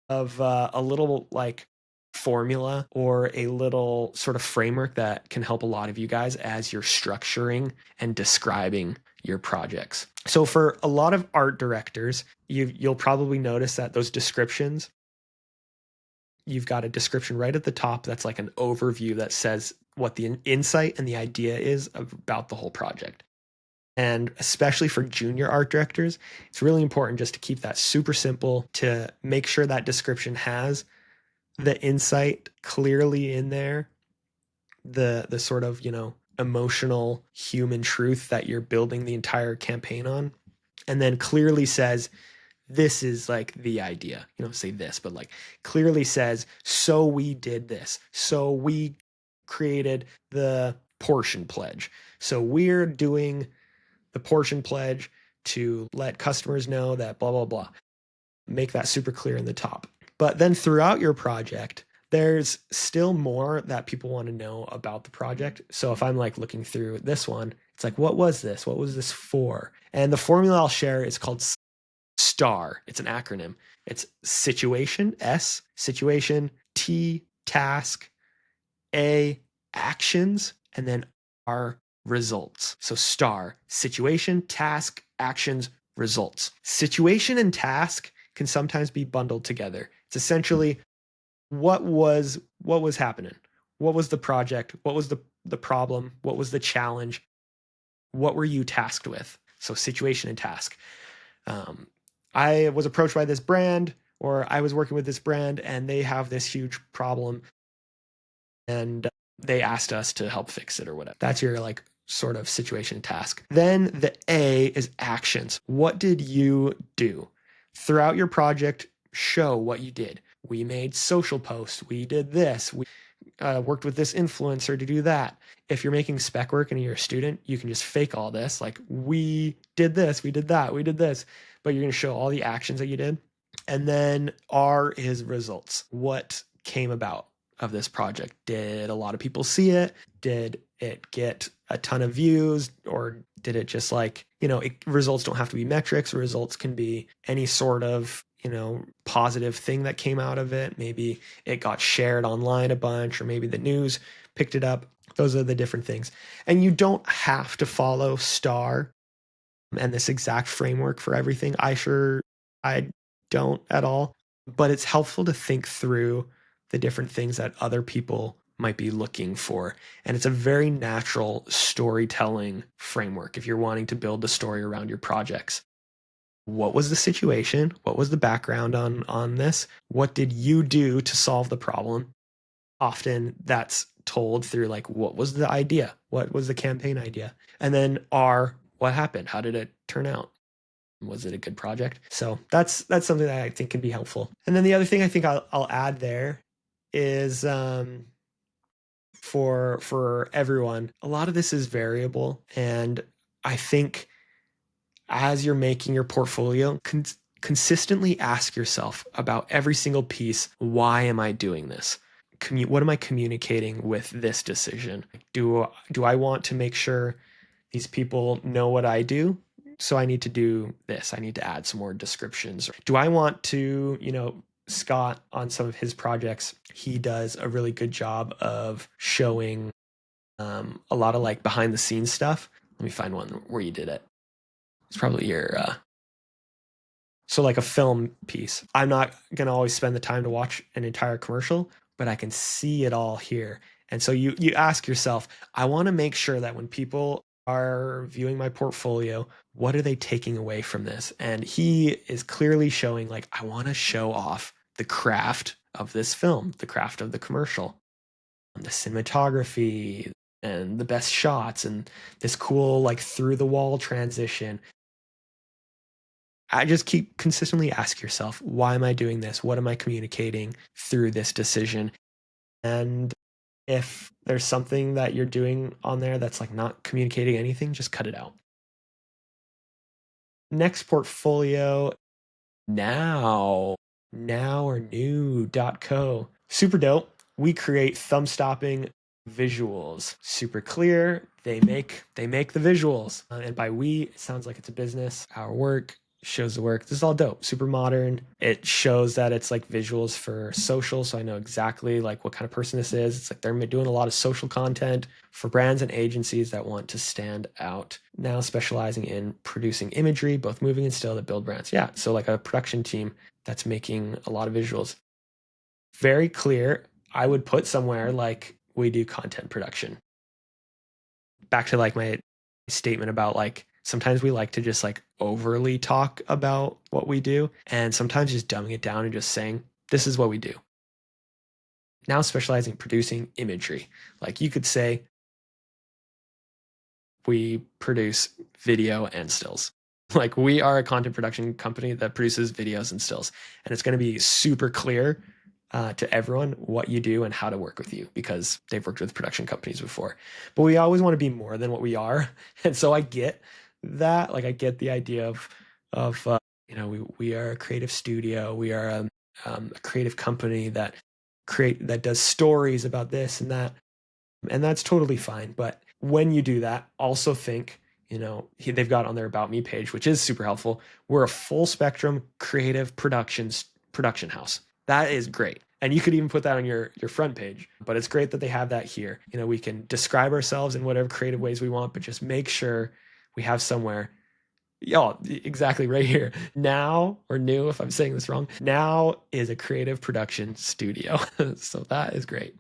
of a little like formula or a little sort of framework that can help a lot of you guys as you're structuring and describing your projects. So for a lot of art directors, you'll probably notice that those descriptions, you've got a description right at the top that's like an overview that says what the insight and the idea is about the whole project. And especially for junior art directors, it's really important just to keep that super simple, to make sure that description has the insight clearly in there, the sort of, emotional human truth that you're building the entire campaign on, and then clearly says, this is like the idea. You don't say this, but like clearly says, so we did this. So we created the portion pledge. So we're doing the portion pledge to let customers know that blah, blah, blah. Make that super clear in the top. But then throughout your project, there's still more that people want to know about the project. So if I'm like looking through this one, it's like, what was this? What was this for? And the formula I'll share is called STAR. It's an acronym. It's situation, S, situation, T, task, A, actions, and then R, results. So STAR, situation, task, actions, results. Situation and task can sometimes be bundled together. It's essentially what was happening? What was the project? What was the problem? What was the challenge? What were you tasked with? So situation and task. I was approached by this brand, or I was working with this brand, and they have this huge problem, and they asked us to help fix it or whatever. That's your like sort of situation and task. Then the A is actions. What did you do throughout your project? Show what you did. We made social posts. We did this. We worked with this influencer to do that. If you're making spec work and you're a student, you can just fake all this. Like, we did this, we did that, we did this, but you're going to show all the actions that you did. And then R is results. What came about of this project? Did a lot of people see it? Did it get a ton of views? Or did it just like, results don't have to be metrics. Results can be any sort of, positive thing that came out of it. Maybe it got shared online a bunch, or maybe the news picked it up. Those are the different things. And you don't have to follow STAR and this exact framework for everything. I don't at all, but it's helpful to think through the different things that other people might be looking for. And it's a very natural storytelling framework if you're wanting to build a story around your projects. What was the situation? What was the background on this? What did you do to solve the problem? Often that's told through like, what was the idea? What was the campaign idea? And then R, what happened? How did it turn out? Was it a good project? So that's something that I think can be helpful. And then the other thing I think I'll add there is for everyone, a lot of this is variable, and I think as you're making your portfolio, consistently ask yourself about every single piece, why am I doing this? What am I communicating with this decision? Do I want to make sure these people know what I do? So I need to do this. I need to add some more descriptions. Do I want to, Scott, on some of his projects, he does a really good job of showing a lot of like behind the scenes stuff. Let me find one where you did it. It's probably your so like a film piece. I'm not going to always spend the time to watch an entire commercial, but I can see it all here. And so you ask yourself, I want to make sure that when people are viewing my portfolio, what are they taking away from this? And he is clearly showing like, I want to show off the craft of this film, the craft of the commercial, the cinematography and the best shots and this cool like through the wall transition. I just keep consistently ask yourself, why am I doing this? What am I communicating through this decision? And If there's something that you're doing on there that's like not communicating anything, just cut it out. Next portfolio, Noow. Now or Noow.co. Super dope. We create thumb stopping visuals. Super clear. They make the visuals. And by we, it sounds like it's a business. Our work shows the work. This is all dope. Super modern. It shows that it's like visuals for social, so I know exactly like what kind of person this is. It's like they're doing a lot of social content for brands and agencies that want to stand out. Now specializing in producing imagery, both moving and still, that build brands. Yeah, so like a production team that's making a lot of visuals. Very clear. I would put somewhere like we do content production. Back to like my statement about like sometimes we like to just like overly talk about what we do, and sometimes just dumbing it down and just saying, this is what we do. Now specializing in producing imagery. Like you could say, we produce video and stills. Like we are a content production company that produces videos and stills, and it's going to be super clear to everyone what you do and how to work with you because they've worked with production companies before. But we always want to be more than what we are, and so I get that. Like I get the idea of we are a creative studio, we are a creative company that does stories about this and that, and that's totally fine. But when you do that, also think, they've got on their About Me page, which is super helpful. We're a full spectrum creative production house. That is great. And you could even put that on your front page, but it's great that they have that here. We can describe ourselves in whatever creative ways we want, but just make sure we have somewhere. Yeah, exactly right here. Now, or New, if I'm saying this wrong, Now is a creative production studio. So that is great.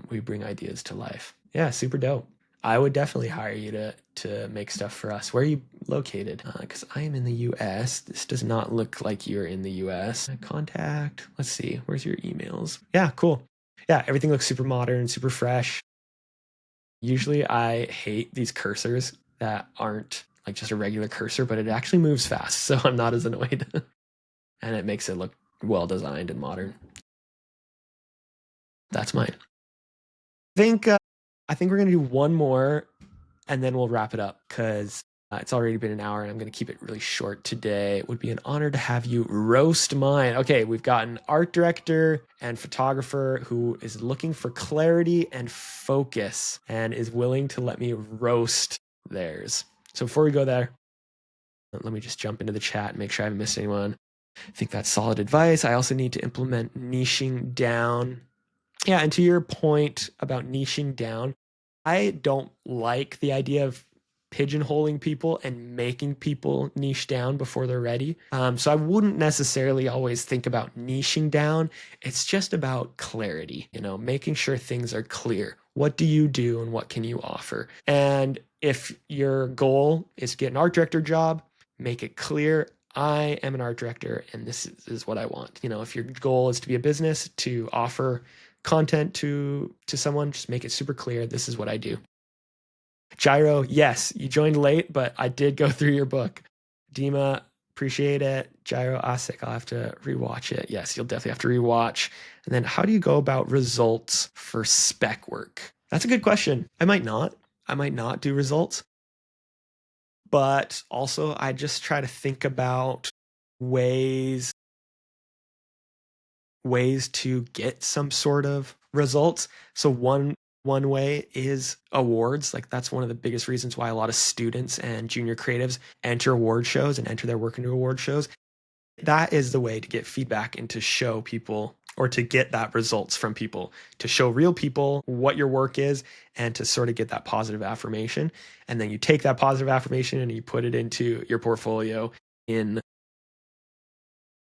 We bring ideas to life. Yeah, super dope. I would definitely hire you to make stuff for us. Where are you located? Because I am in the US. This does not look like you're in the US. Contact. Let's see. Where's your emails? Yeah, cool. Yeah, everything looks super modern, super fresh. Usually I hate these cursors that aren't like just a regular cursor, but it actually moves fast, so I'm not as annoyed. And it makes it look well designed and modern. That's mine. Think I think we're gonna do one more, and then we'll wrap it up because it's already been an hour, and I'm gonna keep it really short today. It would be an honor to have you roast mine. Okay, we've got an art director and photographer who is looking for clarity and focus, and is willing to let me roast theirs. So before we go there, let me just jump into the chat and make sure I haven't missed anyone. I think that's solid advice. I also need to implement niching down. Yeah, and to your point about niching down, I don't like the idea of pigeonholing people and making people niche down before they're ready. So I wouldn't necessarily always think about niching down. It's just about clarity, making sure things are clear. What do you do and what can you offer? And if your goal is to get an art director job, make it clear. I am an art director and this is what I want. If your goal is to be a business, to offer content to someone, just make it super clear. This is what I do. Jairo, yes, you joined late, but I did go through your book. Dimma, appreciate it. Jairo Asik, I'll have to rewatch it. Yes, you'll definitely have to rewatch. And then how do you go about results for spec work? That's a good question. I might not do results, but also I just try to think about ways to get some sort of results. So one way is awards. Like that's one of the biggest reasons why a lot of students and junior creatives enter award shows and enter their work into award shows. That is the way to get feedback and to show people, or to get that results from people, to show real people what your work is and to sort of get that positive affirmation. And then you take that positive affirmation and you put it into your portfolio in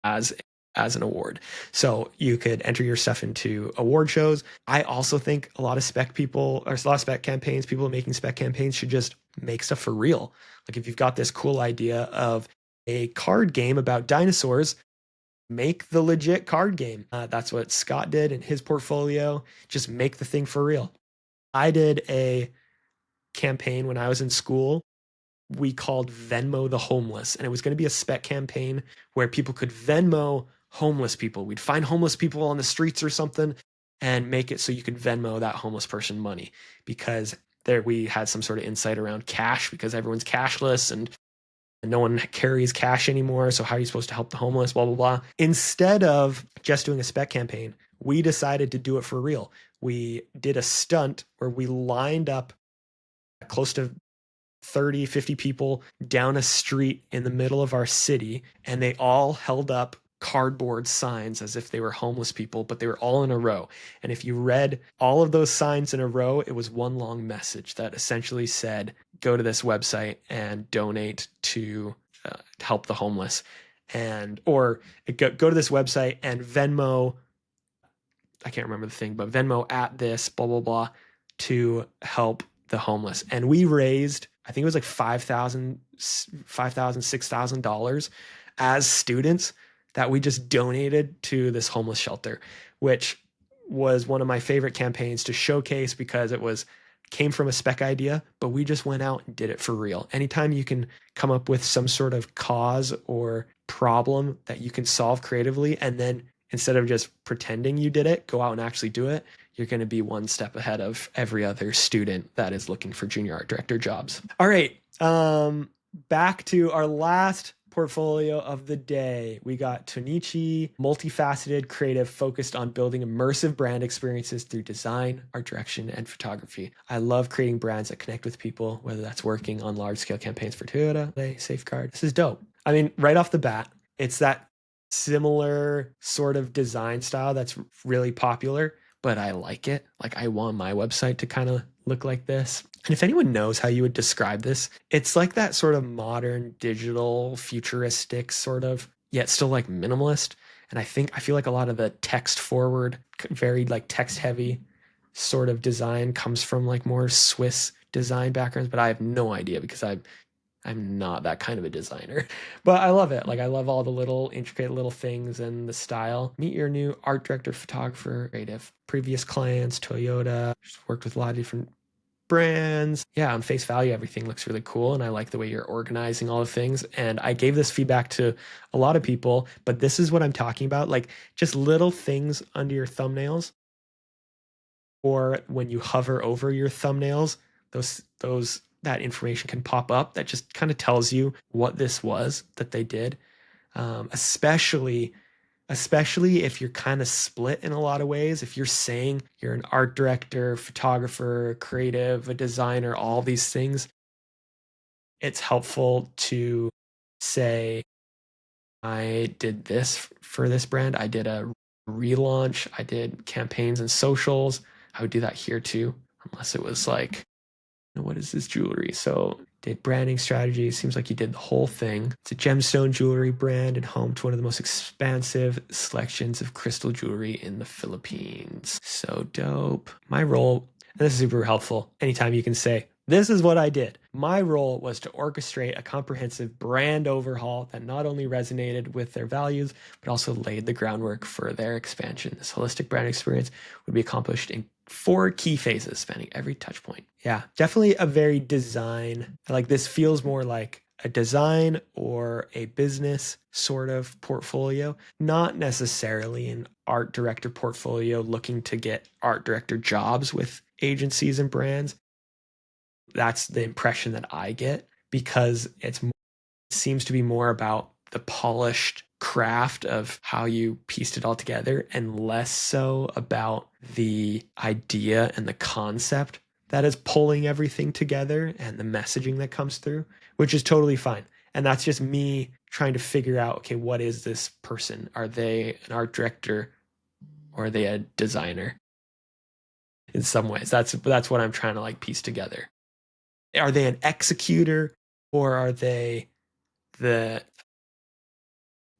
as an award. So you could enter your stuff into award shows. I also think a lot of spec people, or a lot of spec campaigns, people making spec campaigns should just make stuff for real. Like if you've got this cool idea of a card game about dinosaurs, make the legit card game. That's what Scott did in his portfolio. Just make the thing for real. I did a campaign when I was in school we called Venmo the Homeless. And it was going to be a spec campaign where people could Venmo homeless people. We'd find homeless people on the streets or something, and make it so you could Venmo that homeless person money, because there we had some sort of insight around cash because everyone's cashless and no one carries cash anymore. So how are you supposed to help the homeless? Blah, blah, blah. Instead of just doing a spec campaign, we decided to do it for real. We did a stunt where we lined up close to 30, 50 people down a street in the middle of our city, and they all held up cardboard signs as if they were homeless people, but they were all in a row. And if you read all of those signs in a row, it was one long message that essentially said, go to this website and donate to help the homeless. And, or go to this website and Venmo, I can't remember the thing, but Venmo at this, blah, blah, blah, to help the homeless. And we raised, I think it was like $5,000, $6,000 as students that we just donated to this homeless shelter, which was one of my favorite campaigns to showcase because it was came from a spec idea, but we just went out and did it for real. Anytime you can come up with some sort of cause or problem that you can solve creatively, and then instead of just pretending you did it, go out and actually do it, you're going to be one step ahead of every other student that is looking for junior art director jobs. All right. Back to our last portfolio of the day. We got Tonichi, multifaceted, creative, focused on building immersive brand experiences through design, art direction, and photography. I love creating brands that connect with people, whether that's working on large-scale campaigns for Toyota, Safeguard. This is dope. I mean, right off the bat, it's that similar sort of design style that's really popular, but I like it. Like, I want my website to kind of look like this. And if anyone knows how you would describe this, it's like that sort of modern, digital, futuristic sort of, yet still like minimalist. And I feel like a lot of the text forward, very like text heavy sort of design comes from like more Swiss design backgrounds, but I have no idea because I'm not that kind of a designer, but I love it. Like, I love all the little intricate little things and the style. Meet your new art director, photographer, creative. Previous clients, Toyota. Just worked with a lot of different brands. Yeah, on face value, everything looks really cool. And I like the way you're organizing all the things. And I gave this feedback to a lot of people, but this is what I'm talking about. Like, just little things under your thumbnails, or when you hover over your thumbnails, those that information can pop up that just kind of tells you what this was that they did. Especially if you're kind of split in a lot of ways. If you're saying you're an art director, photographer, creative, a designer, all these things, it's helpful to say, I did this for this brand. I did a relaunch. I did campaigns and socials. I would do that here too, unless it was like, what is this jewelry? So did branding strategy. Seems like you did the whole thing. It's a gemstone jewelry brand and home to one of the most expansive selections of crystal jewelry in the Philippines. So dope. My role, and this is super helpful, anytime you can say, this is what I did. My role was to orchestrate a comprehensive brand overhaul that not only resonated with their values, but also laid the groundwork for their expansion. This holistic brand experience would be accomplished in 4 key phases spanning every touch point. Yeah, definitely a very design. Like, this feels more like a design or a business sort of portfolio, not necessarily an art director portfolio looking to get art director jobs with agencies and brands. That's the impression that I get, because it seems to be more about the polished craft of how you pieced it all together, and less so about the idea and the concept that is pulling everything together and the messaging that comes through, which is totally fine. And that's just me trying to figure out, okay, what is this person? Are they an art director or are they a designer? In some ways, that's what I'm trying to like piece together. Are they an executor, or are they the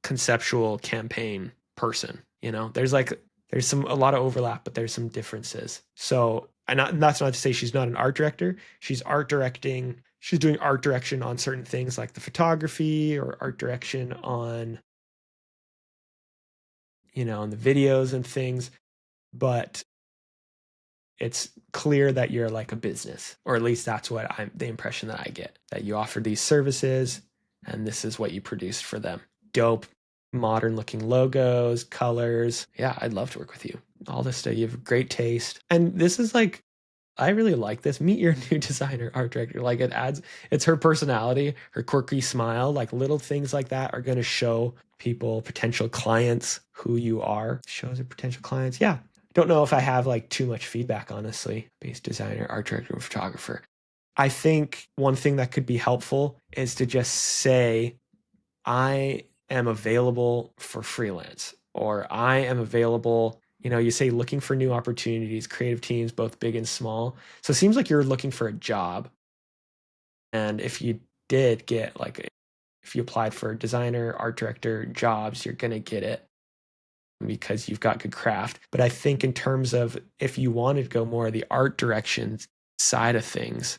conceptual campaign person? There's a lot of overlap, but there's some differences. So, and that's not to say she's not an art director. She's doing art direction on certain things like the photography, or art direction on, on the videos and things. But it's clear that you're like a business, or at least that's the impression that I get, that you offer these services and this is what you produced for them. Dope, modern looking logos, colors. Yeah, I'd love to work with you. all this stuff. You have great taste. And this is like, I really like this. Meet your new designer, art director. Like it adds, it's her personality, her quirky smile, like little things like that are going to show people, potential clients, who you are. Shows your potential clients. Yeah. Don't know if I have like too much feedback, honestly. Based designer, art director, photographer. I think one thing that could be helpful is to just say, I am available for freelance, or I am available. You say looking for new opportunities, creative teams, both big and small. So it seems like you're looking for a job. And if you did get like, if you applied for designer, art director jobs, you're going to get it because you've got good craft. But I think in terms of if you wanted to go more of the art direction side of things,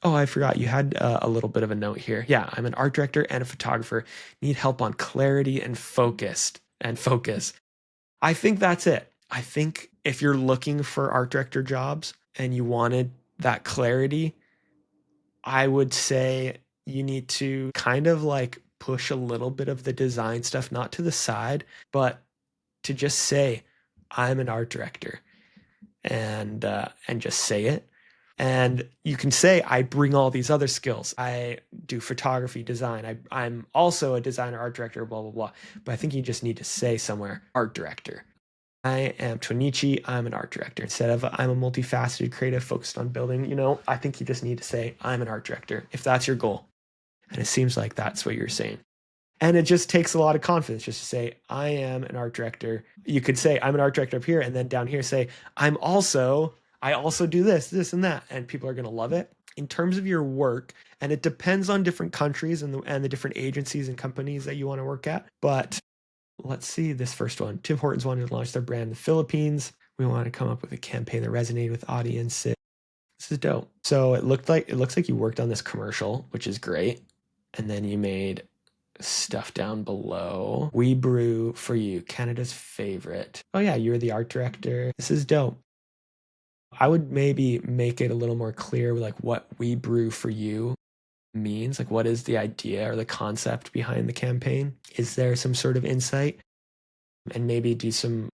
oh, I forgot you had a little bit of a note here. Yeah, I'm an art director and a photographer. Need help on clarity and focus. I think that's it. I think if you're looking for art director jobs and you wanted that clarity, I would say you need to kind of like push a little bit of the design stuff, not to the side, but to just say, I'm an art director and just say it. And you can say, I bring all these other skills. I do photography, design. I'm also a designer, art director, blah, blah, blah. But I think you just need to say somewhere, art director. I am Tonichi. I'm an art director. Instead of I'm a multifaceted creative focused on building, I think you just need to say, I'm an art director, if that's your goal. And it seems like that's what you're saying. And it just takes a lot of confidence just to say, I am an art director. You could say, I'm an art director up here. And then down here, say, I also do this, and that. And people are going to love it. In terms of your work, and it depends on different countries and the different agencies and companies that you want to work at. But let's see this first one. Tim Hortons wanted to launch their brand in the Philippines. We want to come up with a campaign that resonated with audiences. This is dope. So it looks like you worked on this commercial, which is great. And then you made stuff down below. We brew for you, Canada's favorite. Oh yeah, you're the art director. This is dope. I would maybe make it a little more clear, like what we brew for you means. Like, what is the idea or the concept behind the campaign? Is there some sort of insight? And maybe do some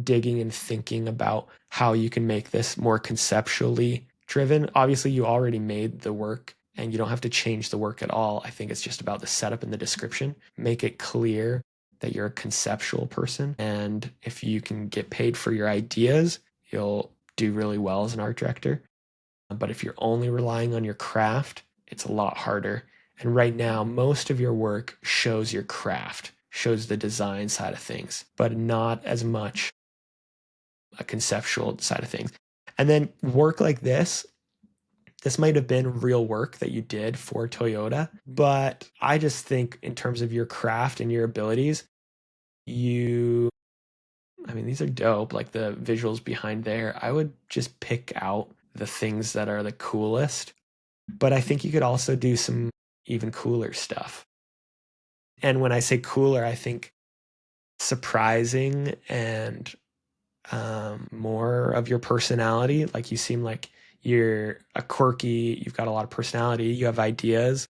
digging and thinking about how you can make this more conceptually driven. Obviously, you already made the work and you don't have to change the work at all. I think it's just about the setup and the description. Make it clear that you're a conceptual person. And if you can get paid for your ideas, you'll do really well as an art director. But if you're only relying on your craft, it's a lot harder. And right now, most of your work shows your craft, shows the design side of things, but not as much a conceptual side of things. And then work like this might have been real work that you did for Toyota, but I just think in terms of your craft and your abilities, these are dope. Like the visuals behind there, I would just pick out the things that are the coolest, but I think you could also do some even cooler stuff. And when I say cooler, I think surprising and more of your personality. Like you seem like you're you've got a lot of personality, you have ideas.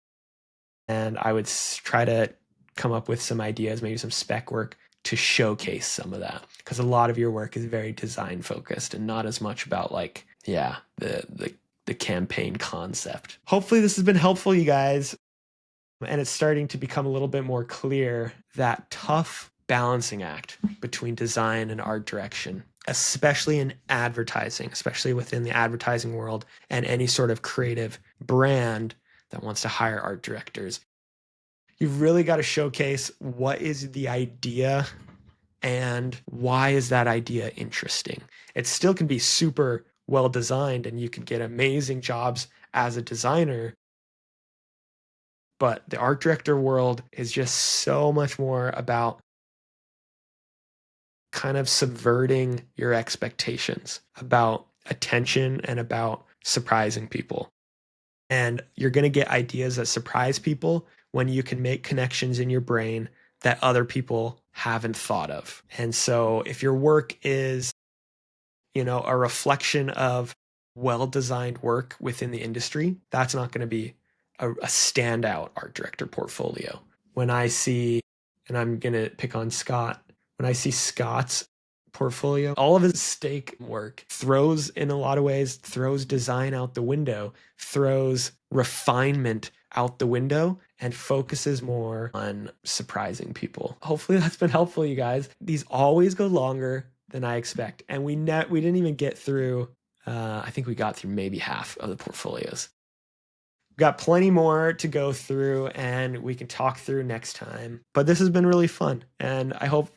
And I would try to come up with some ideas, maybe some spec work to showcase some of that. Because a lot of your work is very design focused and not as much about like, yeah, the campaign concept. Hopefully this has been helpful, you guys. And it's starting to become a little bit more clear that tough balancing act between design and art direction, especially in advertising, especially within the advertising world and any sort of creative brand that wants to hire art directors. You've really got to showcase what is the idea and why is that idea interesting. It still can be super well designed and you can get amazing jobs as a designer, but the art director world is just so much more about kind of subverting your expectations, about attention and about surprising people. And you're going to get ideas that surprise people when you can make connections in your brain that other people haven't thought of. And so if your work is, a reflection of well-designed work within the industry, that's not going to be a standout art director portfolio. When I see, and I'm going to pick on Scott, when I see Scott's portfolio. All of his stake work throws, in a lot of ways, throws design out the window, throws refinement out the window, and focuses more on surprising people. Hopefully that's been helpful, you guys. These always go longer than I expect. And we didn't even get through, I think we got through maybe half of the portfolios. We've got plenty more to go through and we can talk through next time. But this has been really fun. And I hope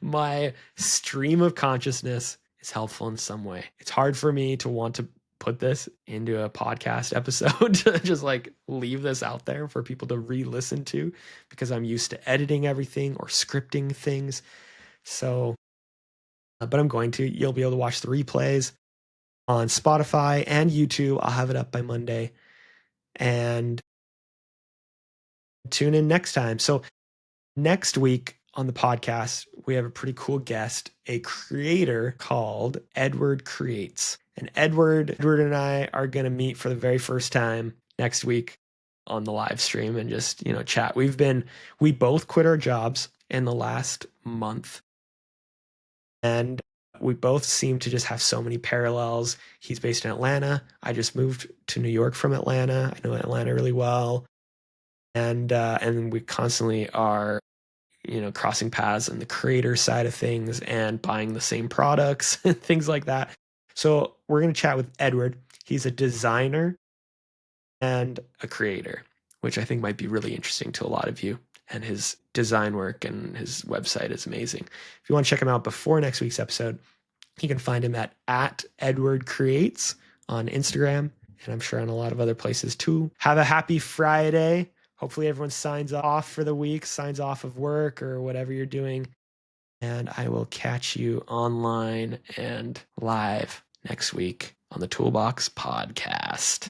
my stream of consciousness is helpful in some way. It's hard for me to want to put this into a podcast episode to just like leave this out there for people to re-listen to, because I'm used to editing everything or scripting things. So, but I'm going to. You'll be able to watch the replays on Spotify and YouTube. I'll have it up by Monday. And tune in next time. So next week on the podcast, we have a pretty cool guest, a creator called Edward Creates. And Edward and I are going to meet for the very first time next week on the live stream and just, chat. We both quit our jobs in the last month. And we both seem to just have so many parallels. He's based in Atlanta. I just moved to New York from Atlanta. I know Atlanta really well. And we constantly are, crossing paths in the creator side of things and buying the same products and things like that. So we're going to chat with Edward. He's a designer and a creator, which I think might be really interesting to a lot of you. And his design work and his website is amazing. If you want to check him out before next week's episode, you can find him at Edward Creates on Instagram, and I'm sure on a lot of other places too. Have a happy Friday. Hopefully everyone signs off for the week, signs off of work or whatever you're doing. And I will catch you online and live next week on the Toolbox Podcast.